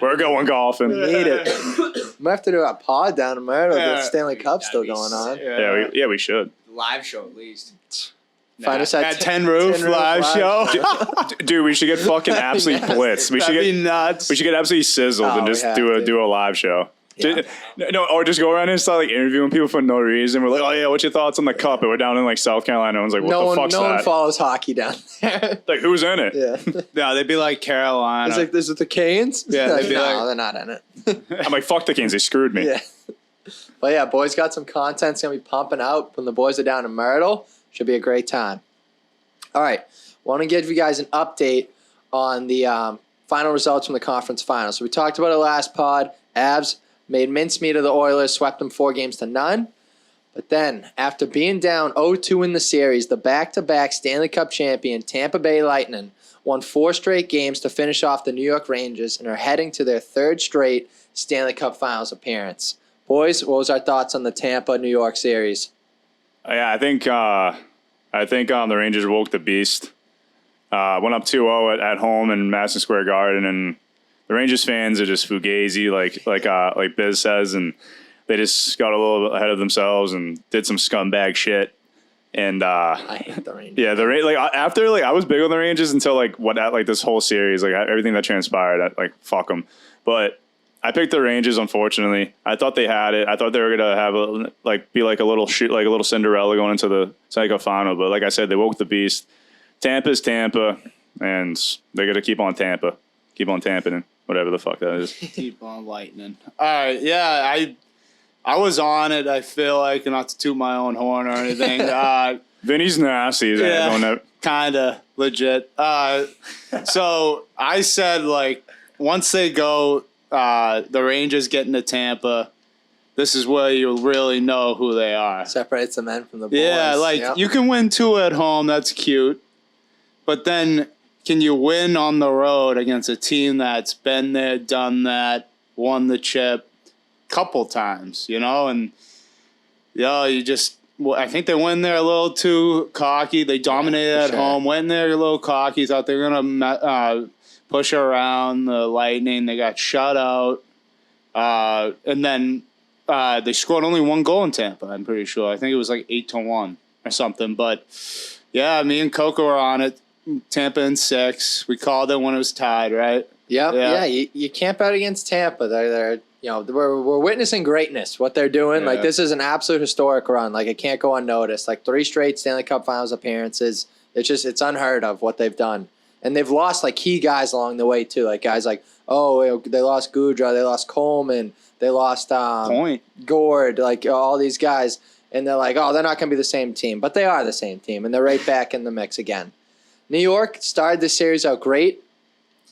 We're going golfing. Need it. Might have to do a pod down in Myrtle. The Stanley Cup's still going on. Yeah, we should. Live show at least. Find us at Tin Roof live show. Dude, we should get fucking absolutely blitzed. We should That'd get be nuts. We should get absolutely sizzled and just do a live show. Yeah. Or just go around and start like interviewing people for no reason. We're like, oh yeah, what's your thoughts on the cup? And we're down in like South Carolina. Everyone's like, what the fuck's that? No one follows hockey down there. Like, who's in it? Yeah. No, they'd be like Carolina. It's like, is it the Canes? Yeah, they'd be no, they're not in it. I'm like, fuck the Canes. They screwed me. Yeah. But yeah, boys got some content. It's going to be pumping out when the boys are down in Myrtle. Should be a great time. All right. Want to give you guys an update on the final results from the conference finals. So we talked about it last pod. Avs made mincemeat of the Oilers, swept them 4-0. But then, after being down 0-2 in the series, the back-to-back Stanley Cup champion Tampa Bay Lightning won 4 straight games to finish off the New York Rangers and are heading to their 3rd straight Stanley Cup Finals appearance. Boys, what was our thoughts on the Tampa-New York series? Yeah, I think the Rangers woke the beast. Went up 2-0 at home in Madison Square Garden, and the Rangers fans are just fugazi, like Biz says, and they just got a little bit ahead of themselves and did some scumbag shit. And I hate the Rangers. Yeah, after I was big on the Rangers until this whole series, everything that transpired, fuck them. But I picked the Rangers. Unfortunately, I thought they had it. I thought they were gonna have be like a little Cinderella going into the Stanley Cup final. But like I said, they woke the beast. Tampa's Tampa, and they're gonna keep on Tampa. Keep on tamping, whatever the fuck that is. Keep on lightning. All right, yeah, I was on it. I feel like, not to toot my own horn or anything. Vinny's nasty. Kind of legit. So I said once they go, the Rangers get into Tampa, this is where you really know who they are. Separates the men from the boys. Yeah, like Yep. you can win 2 at home. That's cute. But then can you win on the road against a team that's been there, done that, won the chip couple times, you know? And, you just – I think they went there a little too cocky. They dominated at home, went there a little cocky, thought they were going to push around the Lightning. They got shut out. And then they scored only 1 goal in Tampa, I'm pretty sure. I think it was like 8-1 or something. But, yeah, me and Coco were on it. Tampa in 6. We called it when it was tied, right? Yep. Yeah. Yeah. You can't bet against Tampa. They're we're witnessing greatness. What they're doing, like this is an absolute historic run. Like it can't go unnoticed. Like 3 straight Stanley Cup Finals appearances. It's unheard of what they've done, and they've lost like key guys along the way too. Like guys like they lost Goudreau, they lost Coleman, they lost Point. Gord, like all these guys, and they're like, they're not going to be the same team, but they are the same team, and they're right back in the mix again. New York started this series out great.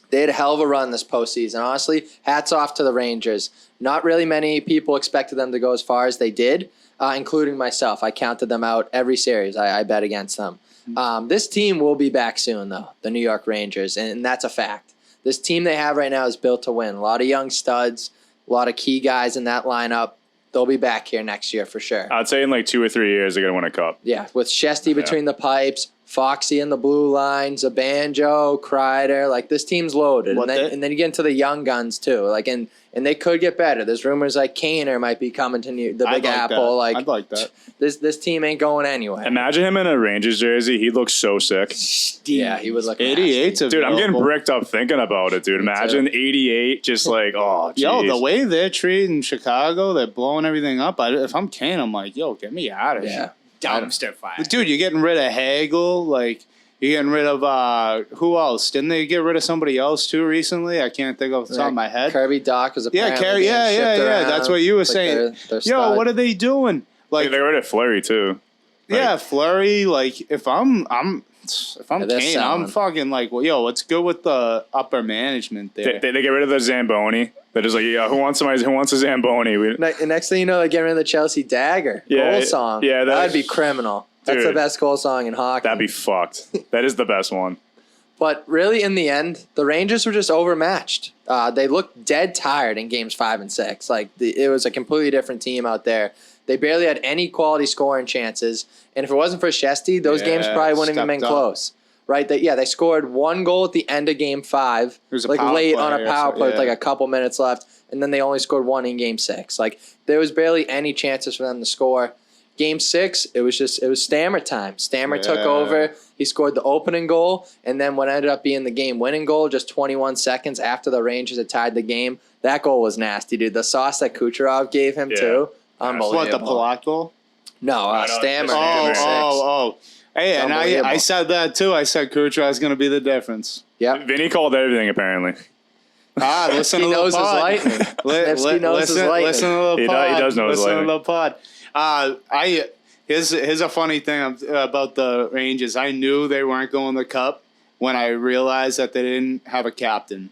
They had a hell of a run this postseason. Honestly, hats off to the Rangers. Not really many people expected them to go as far as they did, including myself. I counted them out every series. I bet against them. This team will be back soon, though, the New York Rangers, and that's a fact. This team they have right now is built to win. A lot of young studs, a lot of key guys in that lineup. They'll be back here next year for sure. I'd say in like 2 or 3 years they're gonna win a cup. Yeah, with Shesty between the pipes, Foxy in the blue lines, a Banjo, Kreider. Like this team's loaded, and then you get into the young guns too. Like and they could get better. There's rumors like Kaner might be coming to the Big Apple. Like I'd like that. This team ain't going anywhere. Imagine him in a Rangers jersey. He'd look so sick. Yeah, he would look 88's nasty. Dude, I'm getting bricked up thinking about it, dude. Imagine 88, just like, oh, geez. Yo, the way they're treating Chicago, they're blowing everything up. If I'm Kane, I'm like, yo, get me out of here. Dumpster fire. Dude, you're getting rid of Hagel. Like, you're getting rid of, who else? Didn't they get rid of somebody else, too, recently? I can't think off the top of my head. Kirby Doc was apparently yeah. That's what you were saying. Yo, what are they doing? Like, they got rid of Fleury, too. Yeah, Fleury. Like, if I'm they're Kane, selling. I'm fucking like, well, yo, what's good with the upper management there? They get rid of the Zamboni. They're just like, yeah, who wants a Zamboni? Next thing you know, they get rid of the Chelsea Dagger goal song. Yeah, that'd be criminal. That's the Dude, best goal song in hockey. That'd be fucked. That is the best one. But really, in the end, the Rangers were just overmatched. They looked dead tired in games 5 and 6. Like it was a completely different team out there. They barely had any quality scoring chances. And if it wasn't for Shesty, those games probably wouldn't have been close. Right? They scored 1 goal at the end of game 5, like late on a power play with like a couple minutes left, and then they only scored 1 in game 6. Like there was barely any chances for them to score. Game 6, it was Stammer time. Stammer took over. He scored the opening goal, and then what ended up being the game-winning goal just 21 seconds after the Rangers had tied the game. That goal was nasty, dude. The sauce that Kucherov gave him, too. Unbelievable. What, the Palat goal? No, Stammer. Oh. Hey, and I said that, too. I said Kucherov is going to be the difference. Yep. Vinny called everything, apparently. Listen to the pod. He knows his lightning. Listen to the pod. He does know his lightning. Listen to the pod. Here's a funny thing about the Rangers. I knew they weren't going to the Cup when I realized that they didn't have a captain.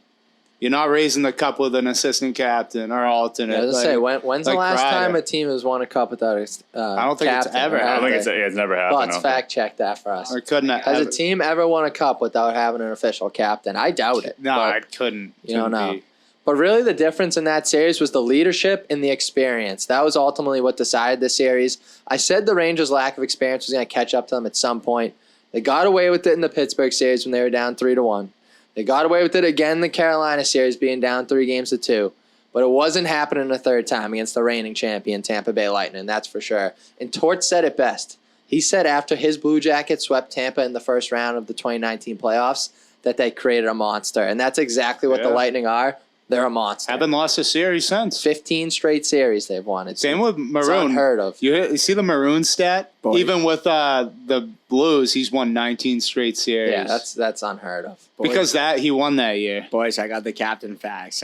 You're not raising the Cup with an assistant captain or alternate. I was going to say, when's the last time a team has won a Cup without a I don't think it's ever I happened. don't think it's never happened. Let's fact check that for us. Or couldn't Has a team ever won a Cup without having an official captain? I doubt it. No, I couldn't. You don't know. But really, the difference in that series was the leadership and the experience. That was ultimately what decided the series. I said the Rangers' lack of experience was going to catch up to them at some point. They got away with it in the Pittsburgh series when they were down 3-1. They got away with it again in the Carolina series, being down 3-2. But it wasn't happening a third time against the reigning champion, Tampa Bay Lightning, that's for sure. And Tort said it best. He said after his Blue Jackets swept Tampa in the first round of the 2019 playoffs that they created a monster. And that's exactly what the Lightning are. They're a monster. Haven't lost a series since. 15 straight series they've won. Same with Maroon. It's unheard of. You see the Maroon stat? Boy. Even with the Blues, he's won 19 straight series. Yeah, that's unheard of. Because he won that year. Boys, I got the captain facts.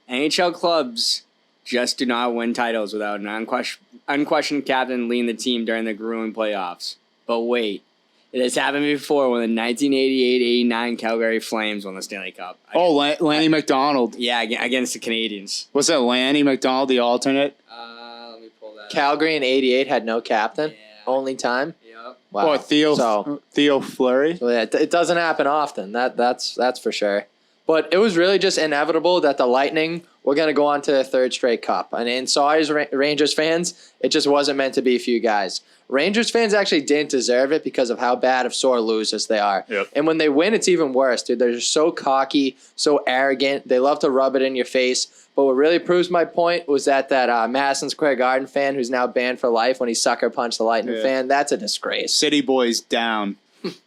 NHL clubs just do not win titles without an unquestioned captain leading the team during the grueling playoffs. But wait. It has happened before when the 1988-89 Calgary Flames won the Stanley Cup. Lanny McDonald. Yeah, against the Canadiens. Was that Lanny McDonald, the alternate? Calgary in '88 had no captain. Only time. Yep. Wow. Or Theo Fleury. So yeah, it doesn't happen often. That's for sure. But it was really just inevitable that the Lightning were going to go on to their third straight cup. And sorry, as Rangers fans, it just wasn't meant to be a few guys. Rangers fans actually didn't deserve it because of how bad of sore losers they are. Yep. And when they win, it's even worse, dude. They're just so cocky, so arrogant. They love to rub it in your face. But what really proves my point was that Madison Square Garden fan who's now banned for life when he sucker punched the Lightning fan. That's a disgrace. City boys down.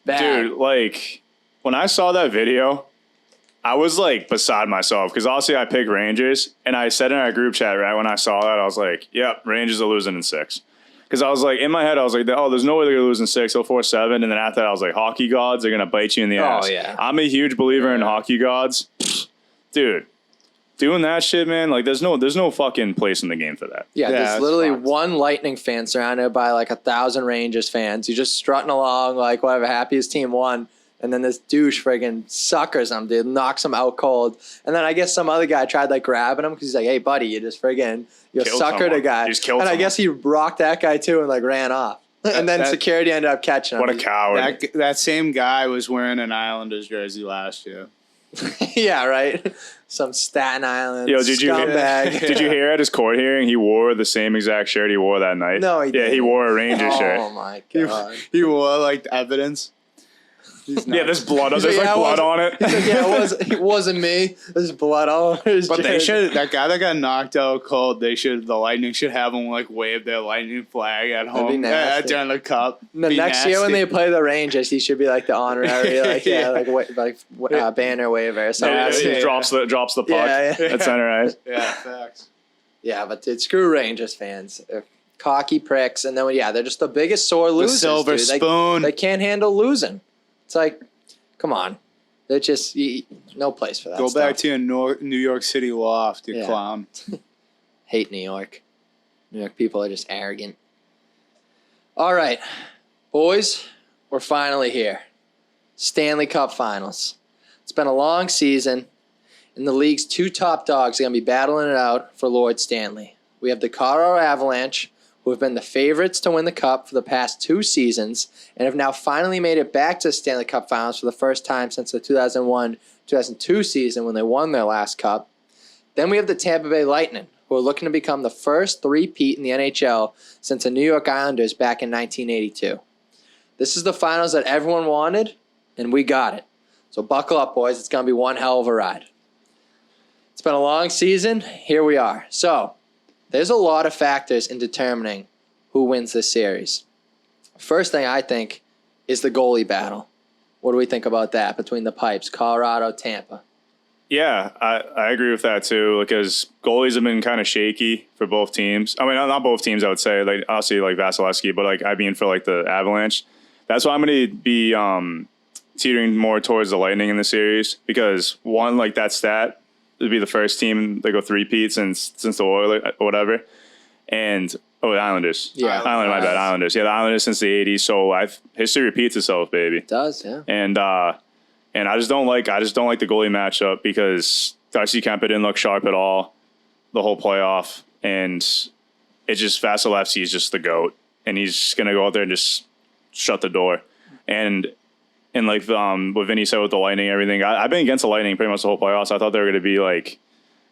Bad. Dude, like, when I saw that video, I was, like, beside myself because obviously I picked Rangers, and I said in our group chat right when I saw that, I was like, yep, Rangers are losing in 6. Because I was like, in my head, I was like, oh, there's no way they're going to lose in 6. They'll force 7. And then after that, I was like, hockey gods, they're going to bite you in the ass. Oh, yeah. I'm a huge believer in hockey gods. Dude, doing that shit, man, like, there's no fucking place in the game for that. Yeah, Yeah, there's it's literally fucked. one Lightning fan surrounded by like 1,000 Rangers fans. You're just strutting along like whatever, happy his team won. And then this douche friggin' suckers him, dude, knocks him out cold. And then I guess some other guy tried like grabbing him because he's like, hey, buddy, you just friggin' you Killed suckered someone. a guy. You just killed and I someone. guess he rocked that guy too and like ran off. And then that- security ended up catching him. What a coward. That same guy was wearing an Islanders jersey last year. Yeah, right? Some Staten Island Yo, did you scumbag. did you hear at his court hearing he wore the same exact shirt he wore that night? No, he Yeah, he didn't. wore a Rangers shirt. Oh, my He, God. he wore like evidence. He's Yeah, there's blood. He's There's like, like yeah, blood on it. He's like, yeah, it wasn't me. There's blood all over his But they jersey. should. That guy that got knocked out cold. The Lightning should have him like wave their Lightning flag at be home nasty. during the cup. The Be next year when nasty. they play the Rangers, he should be like the honorary, banner waiver. So Yeah, Yeah, he yeah. drops the puck Yeah, yeah. at center ice. Yeah, facts. yeah, but dude, screw Rangers fans. They're cocky pricks, and then they're just the biggest sore The losers. silver dude. spoon. They can't handle losing. It's like, come on, they're just no place for that. Go stuff. back to your New York City loft, you Yeah. clown. Hate New York. New York people are just arrogant. All right, boys, we're finally here. Stanley Cup Finals. It's been a long season, and the league's two top dogs are going to be battling it out for Lord Stanley. We have the Colorado Avalanche, who have been the favorites to win the Cup for the past 2 seasons and have now finally made it back to the Stanley Cup Finals for the first time since the 2001-2002 season when they won their last Cup. Then we have the Tampa Bay Lightning, who are looking to become the first three-peat in the NHL since the New York Islanders back in 1982. This is the finals that everyone wanted, and we got it. So buckle up, boys. It's going to be one hell of a ride. It's been a long season. Here we are. So there's a lot of factors in determining who wins this series. First thing I think is the goalie battle. What do we think about that between the pipes, Colorado, Tampa? Yeah, I agree with that too, because goalies have been kind of shaky for both teams. I mean, not both teams, I would say. Like, obviously, like Vasilevsky, but like I mean for like the Avalanche. That's why I'm going to be teetering more towards the Lightning in the series because one, like that stat would be the first team that go three-peat since the Oilers or whatever, and the Islanders. Yeah. My bad, Islanders. Yeah, the Islanders since the '80s. So history repeats itself, baby. It does, yeah. And I just don't like the goalie matchup because Darcy Kemp didn't look sharp at all the whole playoff, and it's just Vasilevsky is just the GOAT, and he's just gonna go out there and just shut the door. And like what Vinny said with the Lightning, and everything. I've been against the Lightning pretty much the whole playoffs. I thought they were gonna be like,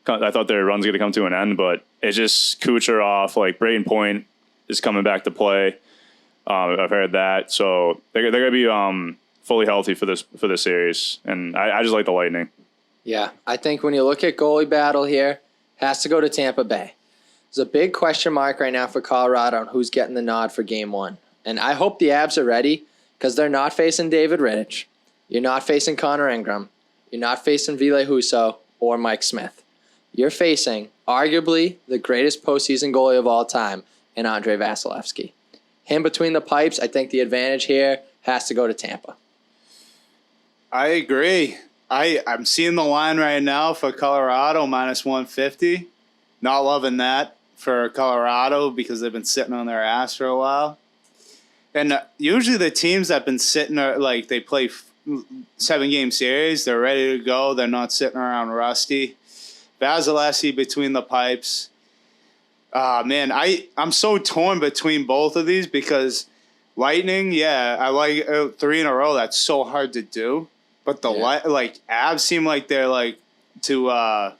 I thought their run's gonna come to an end, but it's just Kucherov, like Brayden Point is coming back to play. I've heard that, so they're gonna be fully healthy for this series, and I just like the Lightning. Yeah, I think when you look at goalie battle here, has to go to Tampa Bay. There's a big question mark right now for Colorado on who's getting the nod for Game 1. And I hope the Avs are ready because they're not facing David Rittich. You're not facing Connor Ingram. You're not facing Ville Husso or Mike Smith. You're facing arguably the greatest postseason goalie of all time in Andrei Vasilevsky. Him between the pipes, I think the advantage here has to go to Tampa. I agree. I'm seeing the line right now for Colorado minus 150. Not loving that for Colorado because they've been sitting on their ass for a while. And usually the teams that have been sitting, like they play 7-game series, they're ready to go. They're not sitting around rusty. Vasilevsky between the pipes. Man, I'm so torn between both of these because Lightning, yeah, I like 3 in a row. That's so hard to do. But the Avs seem like they're like to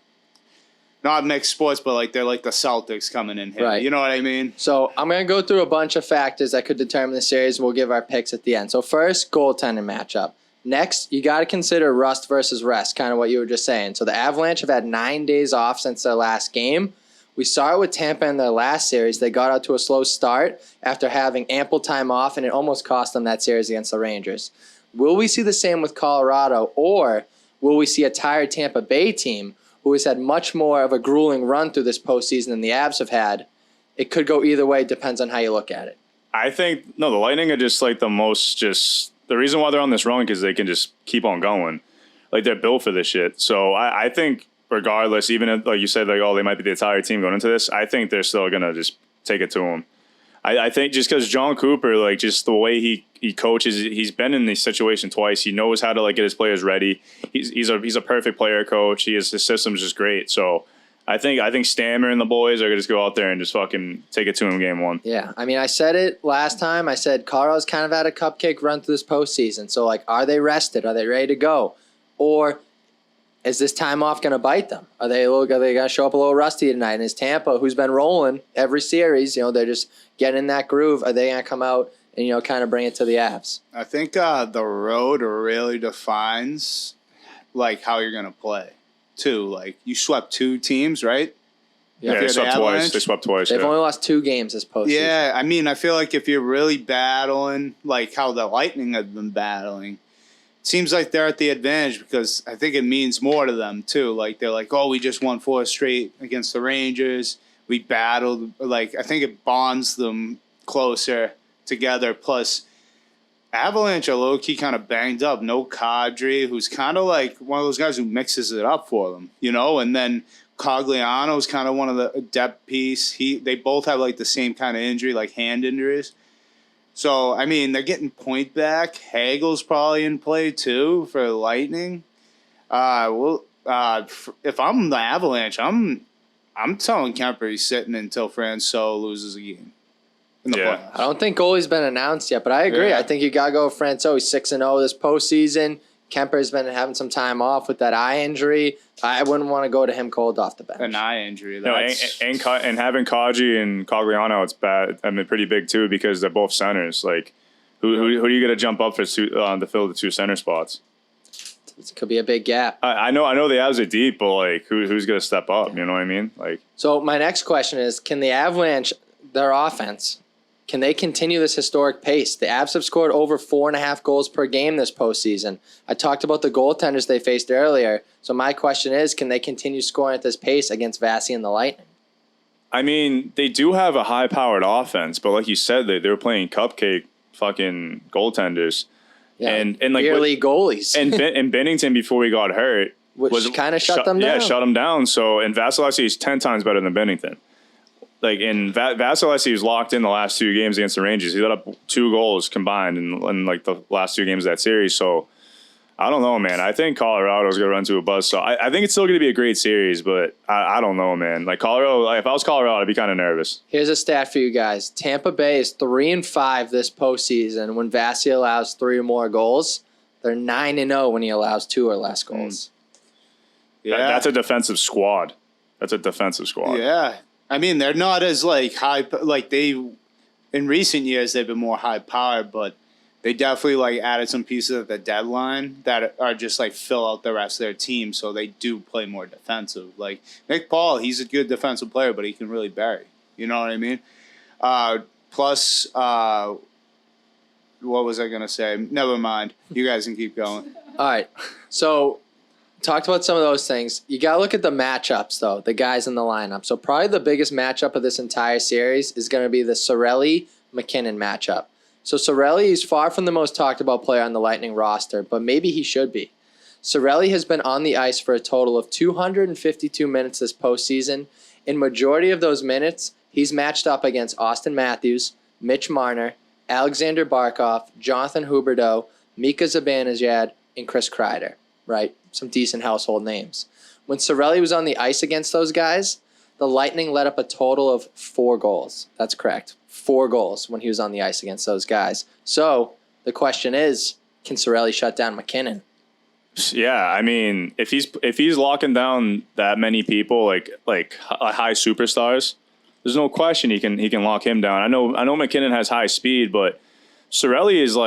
not mix sports, but like they're like the Celtics coming in here. Right. You know what I mean? So I'm going to go through a bunch of factors that could determine the series, and we'll give our picks at the end. So first, goaltending matchup. Next, you got to consider rust versus rest, kind of what you were just saying. So the Avalanche have had 9 days off since their last game. We saw it with Tampa in their last series. They got out to a slow start after having ample time off, and it almost cost them that series against the Rangers. Will we see the same with Colorado, or will we see a tired Tampa Bay team who has had much more of a grueling run through this postseason than the Avs have had? It could go either way. It depends on how you look at it. I think, no, the Lightning are just like the reason why they're on this run because they can just keep on going. Like, they're built for this shit. So I think regardless, even if, like you said, like, oh, they might be the entire team going into this, I think they're still going to just take it to them. I think just because John Cooper, like, just the way he coaches, he's been in this situation twice. He knows how to, like, get his players ready. He's a perfect player coach. His system's just great. So I think Stammer and the boys are going to just go out there and just fucking take it to him game one. Yeah, I mean, I said it last time. I said Colorado's kind of had a cupcake run through this postseason. So, like, are they rested? Are they ready to go? Or is this time off going to bite them? Are they going to show up a little rusty tonight? And is Tampa, who's been rolling every series, they're just getting in that groove, are they going to come out and, kind of bring it to the Avs? I think the road really defines, like, how you're going to play, too. Like, you swept 2 teams, right? Yeah, they swept twice. They swept twice. They've only lost 2 games this postseason. Yeah, I mean, I feel like if you're really battling, like how the Lightning have been battling, it seems like they're at the advantage because I think it means more to them, too. Like, they're like, oh, we just won 4 straight against the Rangers. We battled. Like, I think it bonds them closer together. Plus, Avalanche are low-key kind of banged up. No Kadri, who's kind of like one of those guys who mixes it up for them, And then Cogliano's kind of one of the depth piece. They both have, like, the same kind of injury, like hand injuries. So, I mean, they're getting point back. Hagel's probably in play, too, for the Lightning. If I'm the Avalanche, I'm telling Kemper he's sitting until Francois loses a game in the playoffs. I don't think goalie's been announced yet, but I agree. Yeah. I think you got to go with Francois. He's 6-0 this postseason. Kemper's been having some time off with that eye injury. I wouldn't want to go to him cold off the bench. An eye injury. And having Kaji and Cogliano, it's bad. I mean, pretty big too because they're both centers. Like, who are you going to jump up for to fill the 2 center spots? It could be a big gap. I know the Avs are deep, but like, who's going to step up? You know what I mean? Like, so my next question is: can the Avalanche, their offense, can they continue this historic pace? The Avs have scored over 4.5 goals per game this postseason. I talked about the goaltenders they faced earlier. So my question is, can they continue scoring at this pace against Vasi and the Lightning? I mean, they do have a high-powered offense, but like you said, they were playing cupcake fucking goaltenders. Yeah, and like beer league goalies. and Bennington before he got hurt Which kind of shut them down. Yeah, shut him down. So, and Vasilevsky is 10 times better than Bennington. Like, in Vasilevsky was locked in the last 2 games against the Rangers. He let up 2 goals combined in like the last 2 games of that series. So, I don't know, man. I think Colorado's going to run to a buzz. So, I think it's still going to be a great series, but I don't know, man. Like, Colorado, if I was Colorado, I'd be kind of nervous. Here's a stat for you guys. Tampa Bay is 3-5 this postseason when Vasi allows 3 or more goals. They're 9-0 when he allows 2 or less goals. Yeah. That's a defensive squad. Yeah. I mean, they're not as, like, high, like, in recent years, they've been more high powered, but they definitely, like, added some pieces at the deadline that are just, like, fill out the rest of their team, so they do play more defensive. Like, Nick Paul, he's a good defensive player, but he can really bury. You know what I mean? Plus, what was I going to say? Never mind. You guys can keep going. All right. So, talked about some of those things. You got to look at the matchups, though, the guys in the lineup. So probably the biggest matchup of this entire series is going to be the Cirelli-McKinnon matchup. So Cirelli is far from the most talked about player on the Lightning roster, but maybe he should be. Cirelli has been on the ice for a total of 252 minutes this postseason. In majority of those minutes, he's matched up against Austin Matthews, Mitch Marner, Alexander Barkov, Jonathan Huberdeau, Mika Zibanejad, and Chris Kreider. Right? Some decent household names. When Cirelli was on the ice against those guys, the Lightning let up a total of 4 goals. That's correct. 4 goals when he was on the ice against those guys. So the question is, can Cirelli shut down McKinnon? Yeah, I mean, if he's locking down that many people, like high superstars, there's no question he can lock him down. I know McKinnon has high speed, but Cirelli is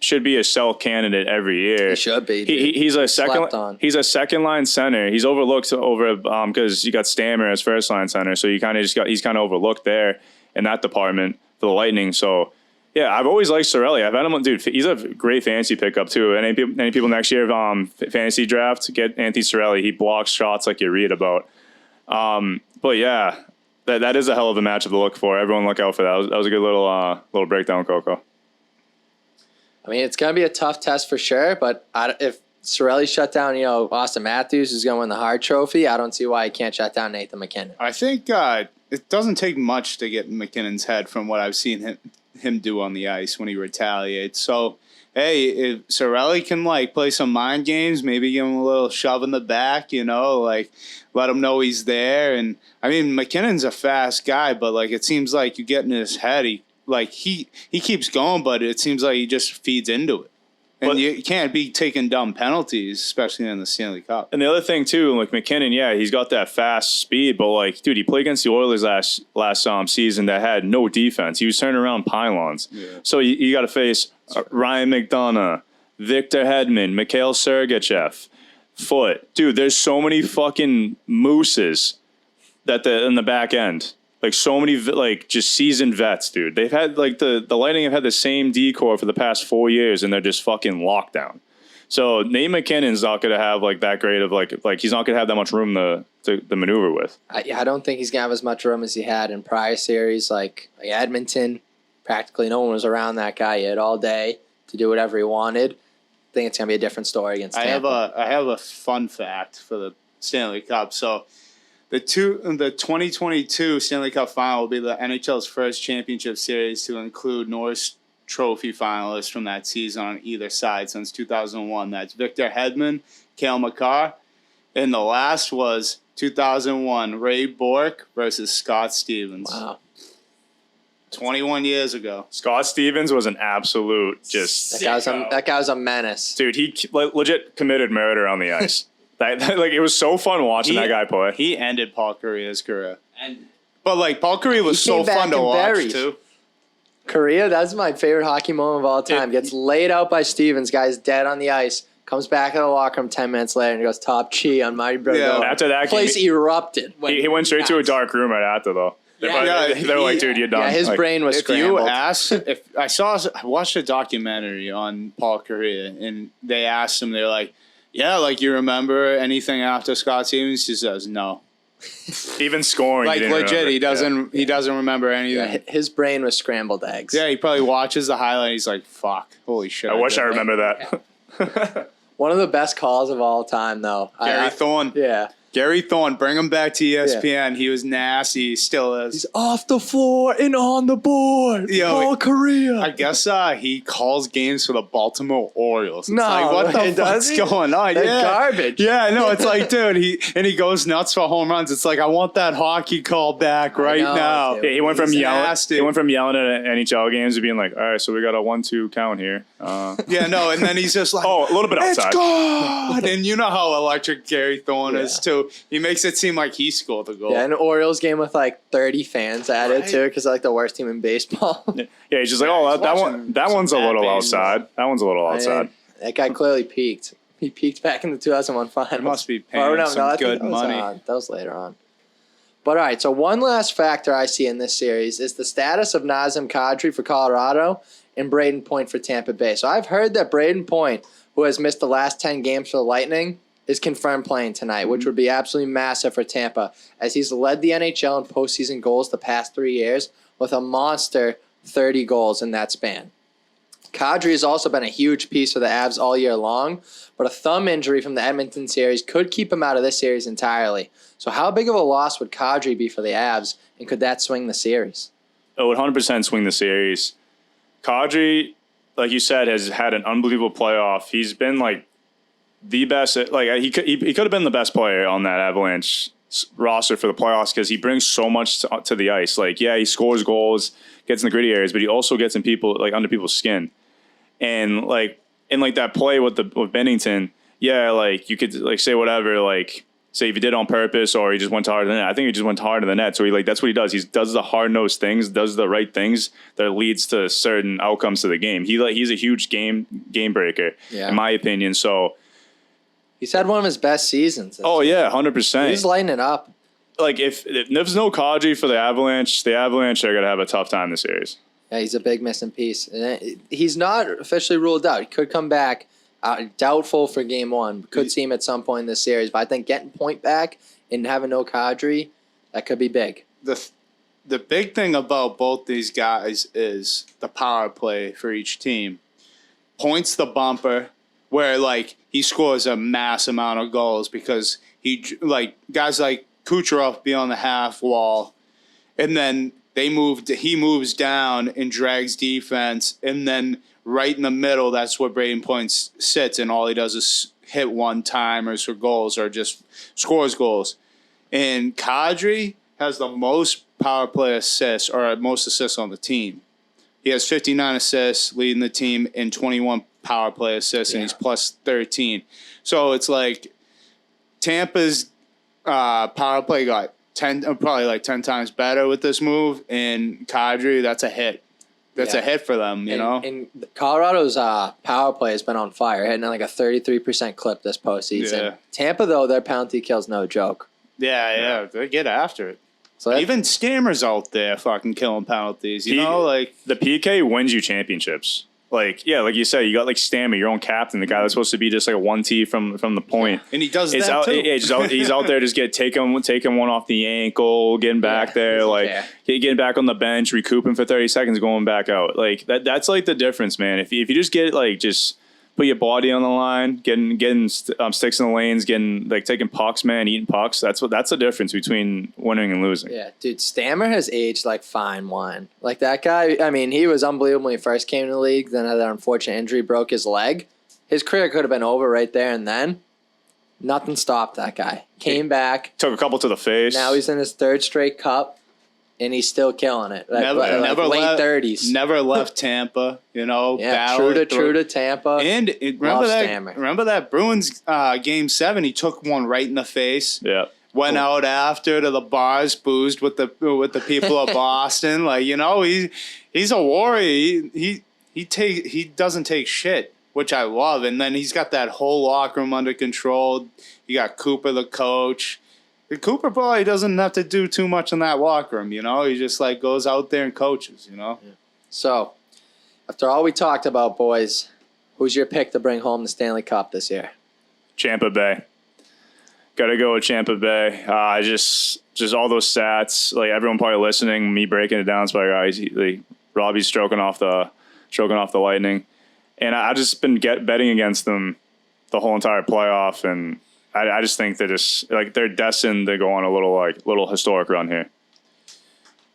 should be a sell candidate every year. He should be. He's a second line center. He's overlooked because you got Stammer as first line center, so he's kind of overlooked there in that department for the Lightning. So yeah, I've always liked Cirelli. I've had him, dude. He's a great fantasy pickup too. And any people next year fantasy draft get Anthony Cirelli. He blocks shots like you read about. But yeah, that is a hell of a matchup to look for. Everyone look out for that. That was a good little breakdown, Coco. I mean, it's going to be a tough test for sure, but if Cirelli shut down, Austin Matthews, who's going to win the Hart Trophy, I don't see why he can't shut down Nathan McKinnon. I think it doesn't take much to get in McKinnon's head from what I've seen him do on the ice when he retaliates. So, hey, if Cirelli can play some mind games, maybe give him a little shove in the back, let him know he's there. And I mean, McKinnon's a fast guy, but it seems like you get in his head, he keeps going, but it seems like he just feeds into it. And you can't be taking dumb penalties, especially in the Stanley Cup. And the other thing too, McKinnon, yeah, he's got that fast speed, but dude, he played against the Oilers last season that had no defense. He was turning around pylons. Yeah. So you got to face Ryan McDonough, Victor Hedman, Mikhail Sergachev, Foote. Dude, there's so many fucking mooses in the back end. So many just seasoned vets, dude. They've had the Lightning have had the same decor for the past 4 years, and they're just fucking locked down. So Nate McKinnon's not going to have that great of he's not going to have that much room to maneuver with. I don't think he's going to have as much room as he had in prior series, like Edmonton. Practically no one was around that guy. He had all day to do whatever he wanted. I think it's going to be a different story against Tampa. I have a fun fact for the Stanley Cup. So the 2022 Stanley Cup Final will be the NHL's first championship series to include Norris Trophy finalists from that season on either side since 2001. That's Victor Hedman, Cale Makar, and the last was 2001 Ray Bourque versus Scott Stevens. Wow. 21 years ago. Scott Stevens was an absolute that guy was a menace. Dude, he legit committed murder on the ice. It was so fun watching that guy play. He ended Paul Kariya's career. But Paul Kariya was so fun to watch too. Kariya, that's my favorite hockey moment of all time. Gets laid out by Stevens, guy's dead on the ice. Comes back in the locker room 10 minutes later and goes top chi on Marty Brodeur. Yeah. After that, place erupted. He went straight to a dark room right after though. They're like, dude, you're done. Yeah, his brain was scrambled. I watched a documentary on Paul Kariya, and they asked him, they're like, yeah, you remember anything after Scott Stevens? He says no. Even scoring, legit, he doesn't remember anything. Yeah, his brain was scrambled eggs. Yeah, he probably watches the highlight. He's like, "Fuck, holy shit!" I wish I remember that. One of the best calls of all time, though. Gary Thorne. Yeah. Gary Thorne, bring him back to ESPN. Yeah. He was nasty. He still is. He's off the floor and on the board. Paul Kariya. I guess he calls games for the Baltimore Orioles. It's no, what the fuck's going on? That's garbage. Yeah, no, it's dude, he goes nuts for home runs. It's I want that hockey call back now. Yeah, he went from yelling at NHL games to being like, all right, so we got a 1-2 count here. Yeah, no, and then he's just like, oh, a little bit outside. It's God! And you know how electric Gary Thorne is too. He makes it seem like he scored the goal. Yeah, an Orioles game with 30 fans at it too, because they're the worst team in baseball. Yeah, he's just like, that one's a little outside. That one's a little outside. That guy clearly peaked. He peaked back in the 2001 finals. He must be paying some good money. That was later on. But all right, so one last factor I see in this series is the status of Nazem Kadri for Colorado and Braden Point for Tampa Bay. So I've heard that Braden Point, who has missed the last 10 games for the Lightning, is confirmed playing tonight, which would be absolutely massive for Tampa, as he's led the NHL in postseason goals the past 3 years with a monster 30 goals in that span. Kadri has also been a huge piece for the Avs all year long, but a thumb injury from the Edmonton series could keep him out of this series entirely. So how big of a loss would Kadri be for the Avs, and could that swing the series? It would 100% swing the series. Kadri, like you said, has had an unbelievable playoff. He's been the best. He could have been the best player on that Avalanche roster for the playoffs because he brings so much to the ice. Like, yeah, he scores goals, gets in the gritty areas, but he also gets in people like under people's skin. And like in like that play with Bennington, yeah, like you could like say whatever, like say if he did it on purpose or he just went hard in the net. I think he just went hard in the net. So that's what he does. He does the hard nosed things, does the right things that leads to certain outcomes to the game. He's a huge game breaker, in my opinion. So he's had one of his best seasons. Oh yeah, 100%. He's lighting it up. Like if there's no Kadri for the Avalanche are gonna have a tough time this series. Yeah, he's a big missing piece. And he's not officially ruled out. He could come back. Doubtful for game one. Could see him at some point in this series. But I think getting Point back and having no Kadri, that could be big. The big thing about both these guys is the power play for each team. Point's the bumper, where like he scores a mass amount of goals because guys like Kucherov be on the half wall, and then he moves down and drags defense, and then right in the middle, that's where Braden Point sits, and all he does is hit one-timers for goals or just scores goals. And Kadri has the most power play assists or most assists on the team. He has 59 assists, leading the team in 21 power play assists, and he's plus 13. So it's like Tampa's power play got probably like 10 times better with this move, and Kadri, that's a hit. That's a hit for them, you know? And Colorado's power play has been on fire, hitting like a 33% clip this postseason. Yeah. Tampa, though, their penalty kill's no joke. Yeah, they get after it. So even Stammer's out there fucking killing penalties, you know? Like the PK wins you championships. Like, yeah, like you said, you got like Stammer, your own captain, the guy that's supposed to be just like a 1T from the point. And he does that out, too. He's out there just taking one off the ankle, getting back there, like getting back on the bench, recouping for 30 seconds, going back out. Like that's like the difference, man. If you just get like just put your body on the line, getting sticks in the lanes, taking pucks, man, eating pucks. That's the difference between winning and losing. Yeah, dude, Stammer has aged like fine wine. Like that guy, I mean, he was unbelievable when he first came to the league. Then had that unfortunate injury, broke his leg. His career could have been over right there and then. Nothing stopped that guy. Came back. Took a couple to the face. Now he's in his third straight cup. And he's still killing it. Never late 30s. Never left Tampa, you know. Yeah, true to Tampa. And remember that Bruins game 7, he took one right in the face. Yeah. Went out after to the bars, boozed with the people of Boston. Like, you know, he's a warrior. He doesn't take shit, which I love. And then he's got that whole locker room under control. You got Cooper, the coach. Cooper probably doesn't have to do too much in that locker room, you know? He just, like, goes out there and coaches, you know? Yeah. So, after all we talked about, boys, who's your pick to bring home the Stanley Cup this year? Tampa Bay. Got to go with Tampa Bay. Just all those stats. Like, everyone probably listening, me breaking it down, it's like, Robbie's stroking off the Lightning. And I've just been betting against them the whole entire playoff, and I just think they're destined to go on a little historic run here.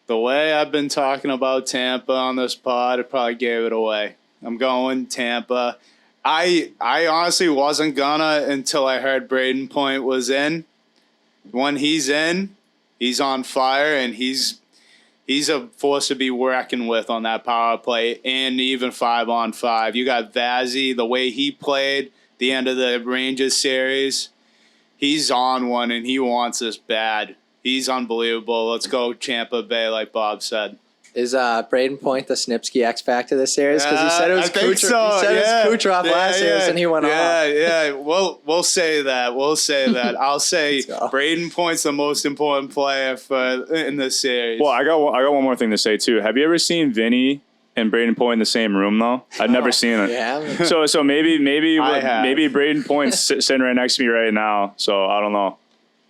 The way I've been talking about Tampa on this pod, it probably gave it away. I'm going Tampa. I honestly wasn't gonna until I heard Braden Point was in. When he's in, he's on fire, and he's a force to be reckoned with on that power play, and even 5-on-5. You got Vazzy, the way he played the end of the Rangers series. He's on one, and he wants this bad. He's unbelievable. Let's go Tampa Bay, like Bob said. Is Braden Point the Snipsky X Factor this series? Because he said it was Kucherov last series, and he went off. Yeah, we'll say that. I'll say Braden Point's the most important player in this series. Well, I got one more thing to say too. Have you ever seen Vinny and Braden Point in the same room though? I've never seen it. Yeah. So maybe Braden Point's sitting right next to me right now. So I don't know.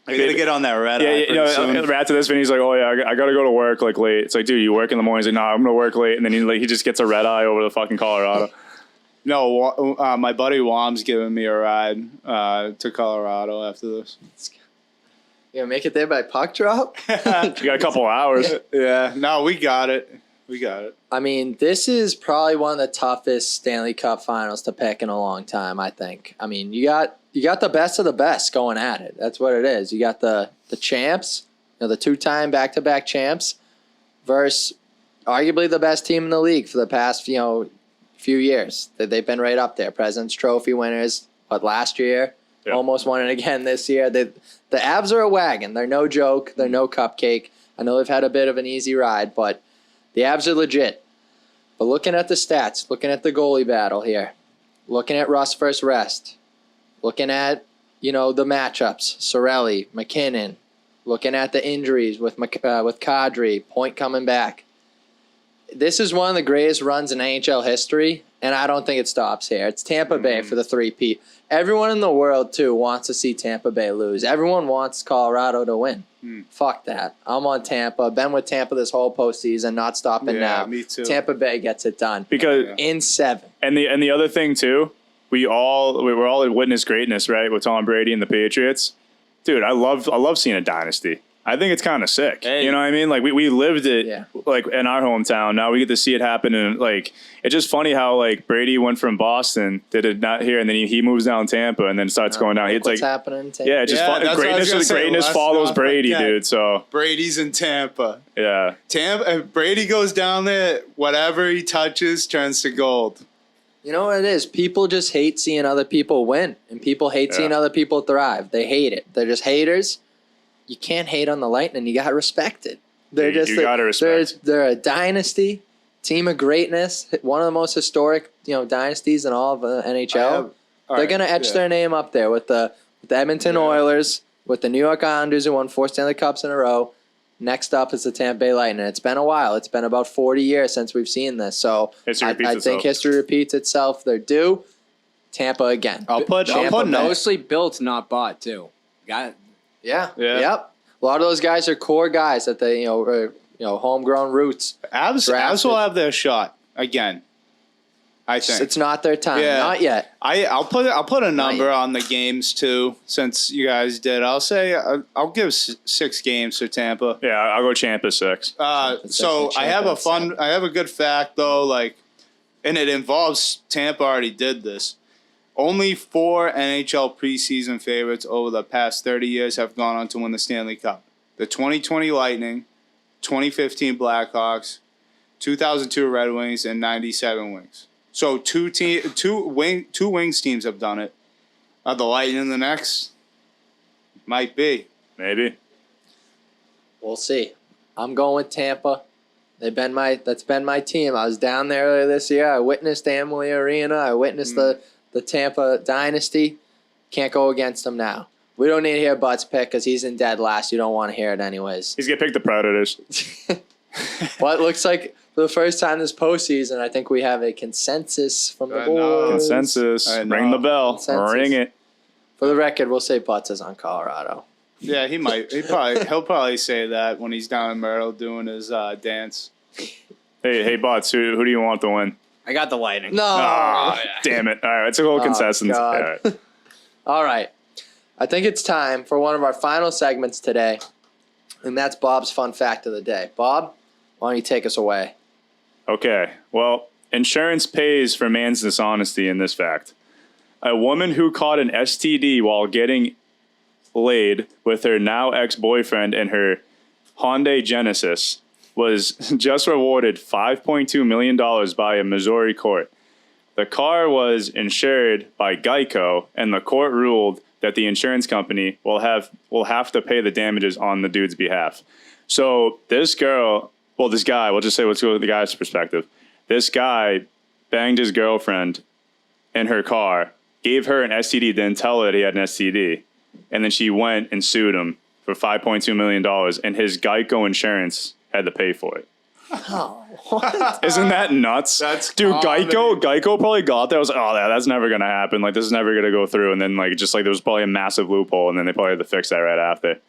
I gotta get on that red eye. Yeah, right to this, Vinny's like, oh yeah, I gotta go to work like late. It's like, dude, you work in the morning? He's like, no, I'm gonna work late, and then he just gets a red eye over the fucking Colorado. No, my buddy Wom's giving me a ride to Colorado after this. You gonna make it there by puck drop? You got a couple hours. Yeah, no, we got it. I mean, this is probably one of the toughest Stanley Cup Finals to pick in a long time, I think. I mean, you got the best of the best going at it. That's what it is. You got the the champs, the two-time back-to-back champs, versus arguably the best team in the league for the past few years. They've been right up there. President's Trophy winners, but last year, almost won it again this year. The Avs are a wagon. They're no joke. They're no cupcake. I know they've had a bit of an easy ride, but the Avs are legit. But looking at the stats, looking at the goalie battle here, looking at Russ versus Rest, looking at, the matchups, Sorelli, McKinnon, looking at the injuries with Kadri, Point coming back. This is one of the greatest runs in NHL history, and I don't think it stops here. It's Tampa Bay for the three-peat. Everyone in the world, too, wants to see Tampa Bay lose. Everyone wants Colorado to win. Fuck that. I'm on Tampa. Been with Tampa this whole postseason, not stopping now. Me too. Tampa Bay gets it done. Because in 7. And the other thing, too, we're all at witness greatness, right, with Tom Brady and the Patriots. Dude, I love seeing a dynasty. I think it's kind of sick. Hey. You know what I mean? Like we lived it like in our hometown. Now we get to see it happen, and like it's just funny how like Brady went from Boston, did it not here, and then he moves down Tampa, and then starts going down. It's What's like happening in Tampa? yeah, just fun. that's what I was gonna Greatness say. follows Let's not Brady, forget. dude. So Brady's in Tampa. yeah, If Brady goes down there, whatever he touches turns to gold. You know what it is? People just hate seeing other people win, and people hate seeing other people thrive. They hate it. They're just haters. You can't hate on the Lightning. You got to respect it. You gotta respect. They're a dynasty, team of greatness, one of the most historic dynasties in all of the NHL. They're going to etch their name up there with the Edmonton Oilers, with the New York Islanders who won 4 Stanley Cups in a row. Next up is the Tampa Bay Lightning. It's been a while. It's been about 40 years since we've seen this. So I think history repeats itself. They're due. Tampa again. I'll put Mostly built, not bought, too. Got it. Yeah. Yeah. Yep. A lot of those guys are core guys that they homegrown roots. Avs will have their shot again. I think It's not their time. Yeah. Not yet. I'll put a number on the games too. Since you guys did, I'll say I'll give 6 games for Tampa. yeah, I'll go Champa 6. So I have a good fact though, and it involves Tampa already did this. Only 4 NHL preseason favorites over the past 30 years have gone on to win the Stanley Cup. The 2020 Lightning, 2015 Blackhawks, 2002 Red Wings, and 97 Wings. So two Wings teams have done it. Are the Lightning the next? Might be. Maybe. We'll see. I'm going with Tampa. That's been my team. I was down there earlier this year. I witnessed Amalie Arena. I witnessed the Tampa dynasty. Can't go against them now. We don't need to hear Butts pick because he's in dead last. You don't want to hear it anyways. He's gonna pick the Predators. But it looks like for the first time this postseason, I think we have a consensus from the boys. Consensus. I know. Ring the bell. Consensus. Ring it. For the record, we'll say Butts is on Colorado. Yeah, he might. He'll probably say that when he's down in Myrtle doing his dance. Hey, Butts, who do you want to win? I got the Lightning. No. Ah, damn it. All right, it's a little consensus. God. All right. All right. I think it's time for one of our final segments today, and that's Bob's fun fact of the day. Bob, why don't you take us away? Okay. Well, insurance pays for man's dishonesty in this fact. A woman who caught an STD while getting laid with her now ex-boyfriend in her Hyundai Genesis was just rewarded $5.2 million by a Missouri court. The car was insured by Geico, and the court ruled that the insurance company will have to pay the damages on the dude's behalf. So this guy, we'll just say let's go with the guy's perspective. This guy banged his girlfriend in her car, gave her an STD, didn't tell her that he had an STD, and then she went and sued him for $5.2 million, and his Geico insurance had to pay for it. Oh, what? Isn't that nuts? Dude, Geico probably got that. I was like, oh, that's never going to happen. Like, this is never going to go through. And then, there was probably a massive loophole, and then they probably had to fix that right after.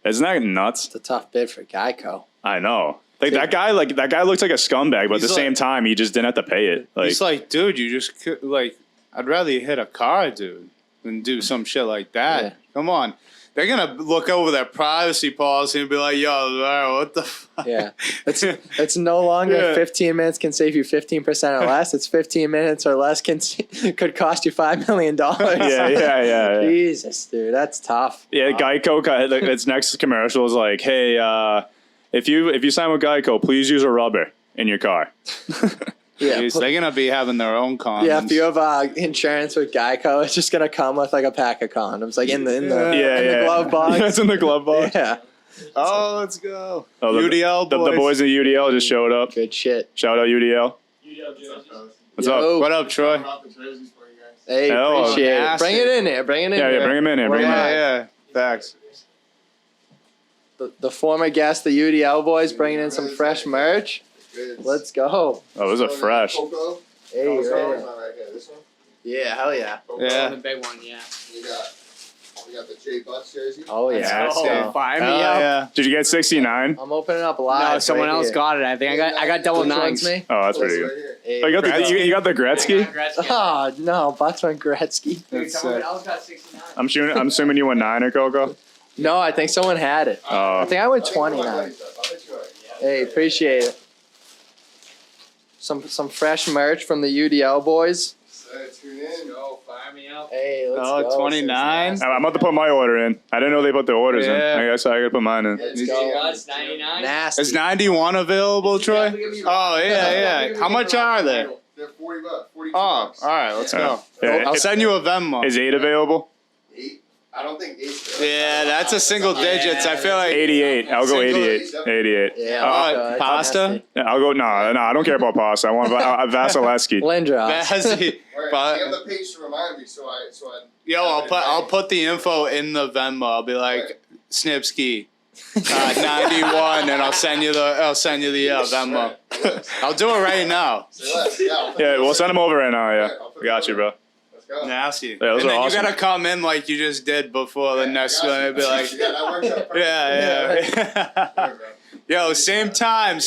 Isn't that nuts? It's a tough bid for Geico. I know. That guy looks like a scumbag, but at the same time, he just didn't have to pay it. He's like, dude, you just I'd rather you hit a car, dude, than do some shit like that. Yeah. Come on. They're gonna look over their privacy policy and be like, "Yo, what the fuck?" Yeah, it's no longer 15 minutes can save you 15% or less. It's 15 minutes or less could cost you $5 million. Yeah. Jesus, dude, that's tough. Yeah, Geico. Its next commercial is like, "Hey, if you sign with Geico, please use a rubber in your car." Yeah, Jeez, they're gonna be having their own condoms. yeah. If you have insurance with Geico, it's just gonna come with like a pack of condoms, like in the glove box. It's in the glove box. Yeah, Oh, let's go. Oh, UDL boys. The boys at UDL just showed up. good shit. Shout out UDL. What's up? What up, Troy? Hey, Oh, appreciate it. nasty. Bring it in here. Bring it in. Yeah, here. bring him in here. Bring him in. Yeah. Facts. The former guest, the UDL boys, bringing in some fresh merch. Let's go. Oh, those are fresh. Hey, you ready? Yeah, hell yeah. Yeah. The big one, yeah. We got the J Butts jersey. Oh yeah. Yeah, Let's that's go. it. Fire me Hell up. yeah. Did you get 69? I'm opening up live. No, someone right else here. got it. I think I got double Which nines. one's me? Oh, that's pretty Right good. here. Hey, Oh, you got the Gretzky? Oh no, Buttsman Gretzky. Dude, That's someone sick. else got 69. I'm assuming you went 9er, Coco. No, I think someone had it. I think I went I think we're 29. buddies, I'll bet you are. Hey, appreciate it. Some fresh merch from the UDL boys. Tune in. Go, fire me up. Hey, let's Oh, go. 29. I'm about to put my order in. I didn't know they put the orders Yeah. in. I guess I gotta put mine in. Let's go. That's 99. Nasty. Is 91 available, Troy? Oh, yeah. How much are they? They're $40. 42 Oh, bucks. all right. Let's go. Yeah, I'll send you a Venmo. Is 8 available? 8? I don't think 8's there. Yeah, that's a single digits. I feel like 88. I'll go 88. 88. Yeah. Oh, let's go. That's pasta? nasty. Yeah, I'll go. No, I don't care about pasta. I want Vasilevsky. Lindros. Vassy. Alright, But- stay on the page to remind me so I Yo, I'll put the info in the Venmo. I'll be like Snipsky, 91, and I'll send you the Venmo. I'll do it right now. Say less. Yeah, I'll put Yeah, it we'll on. send him over right now. Yeah, I'll put I got it you, on. bro. Let's go. Nasty. those And are then awesome. you gotta come in like you just did before the next one. It'd be like, Yeah, that works out perfect. yeah. Alright, bro. Yo, same time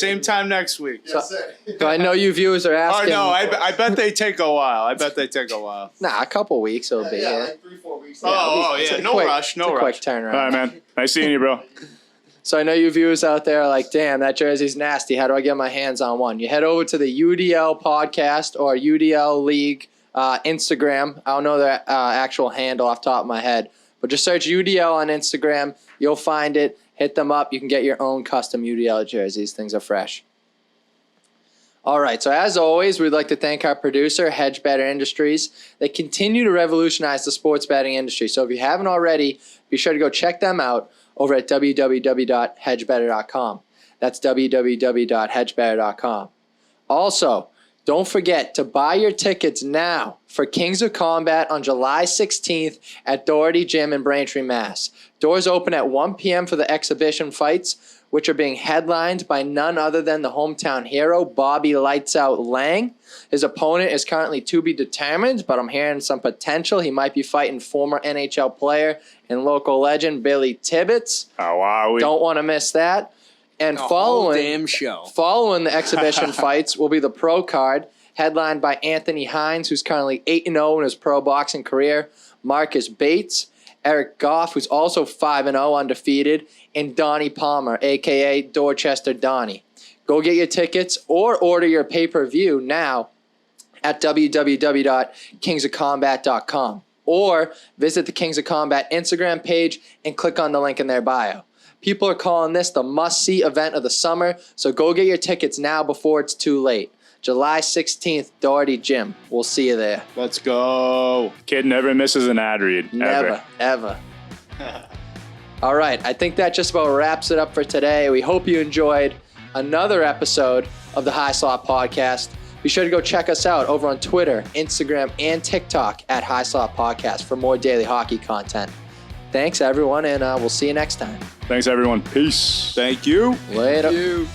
next week. Yes, sir. So I know you viewers are Oh asking. no, I bet they take a while. Nah, a couple weeks it'll be Yeah, here. like 3-4 weeks. Oh, It's yeah, a no quick- rush, no it's a rush. quick turnaround. All right, man. Nice seeing you, bro. So I know you viewers out there are like, damn, that jersey's nasty. How do I get my hands on one? You head over to the UDL podcast or UDL League Instagram. I don't know their actual handle off the top of my head, but just search UDL on Instagram. You'll find it. Hit them up. You can get your own custom UDL jerseys. Things are fresh. All right, so as always, we'd like to thank our producer, Hedge Better Industries. They continue to revolutionize the sports betting industry. So if you haven't already, be sure to go check them out over at www.hedgebetter.com. That's www.hedgebetter.com. Also, don't forget to buy your tickets now for Kings of Combat on July 16th at Doherty Gym in Braintree, Mass. Doors open at 1 p.m. for the exhibition fights, which are being headlined by none other than the hometown hero, Bobby Lights Out Lang. His opponent is currently to be determined, but I'm hearing some potential. He might be fighting former NHL player and local legend Billy Tibbetts. Oh, wow. Don't want to miss that. And The whole following damn show. the exhibition fights will be the pro card, headlined by Anthony Hines, who's currently 8-0 in his pro boxing career, Marcus Bates, Eric Goff, who's also 5-0 undefeated, and Donnie Palmer, a.k.a. Dorchester Donnie. Go get your tickets or order your pay-per-view now at www.kingsofcombat.com or visit the Kings of Combat Instagram page and click on the link in their bio. People are calling this the must-see event of the summer, so go get your tickets now before it's too late. July 16th, Doherty Gym. We'll see you there. Let's go. Kid never misses an ad read. Never, ever. All right, I think that just about wraps it up for today. We hope you enjoyed another episode of the High Slot Podcast. Be sure to go check us out over on Twitter, Instagram, and TikTok at High Slot Podcast for more daily hockey content. Thanks, everyone, and we'll see you next time. Thanks, everyone. Peace. Thank you. Later. You.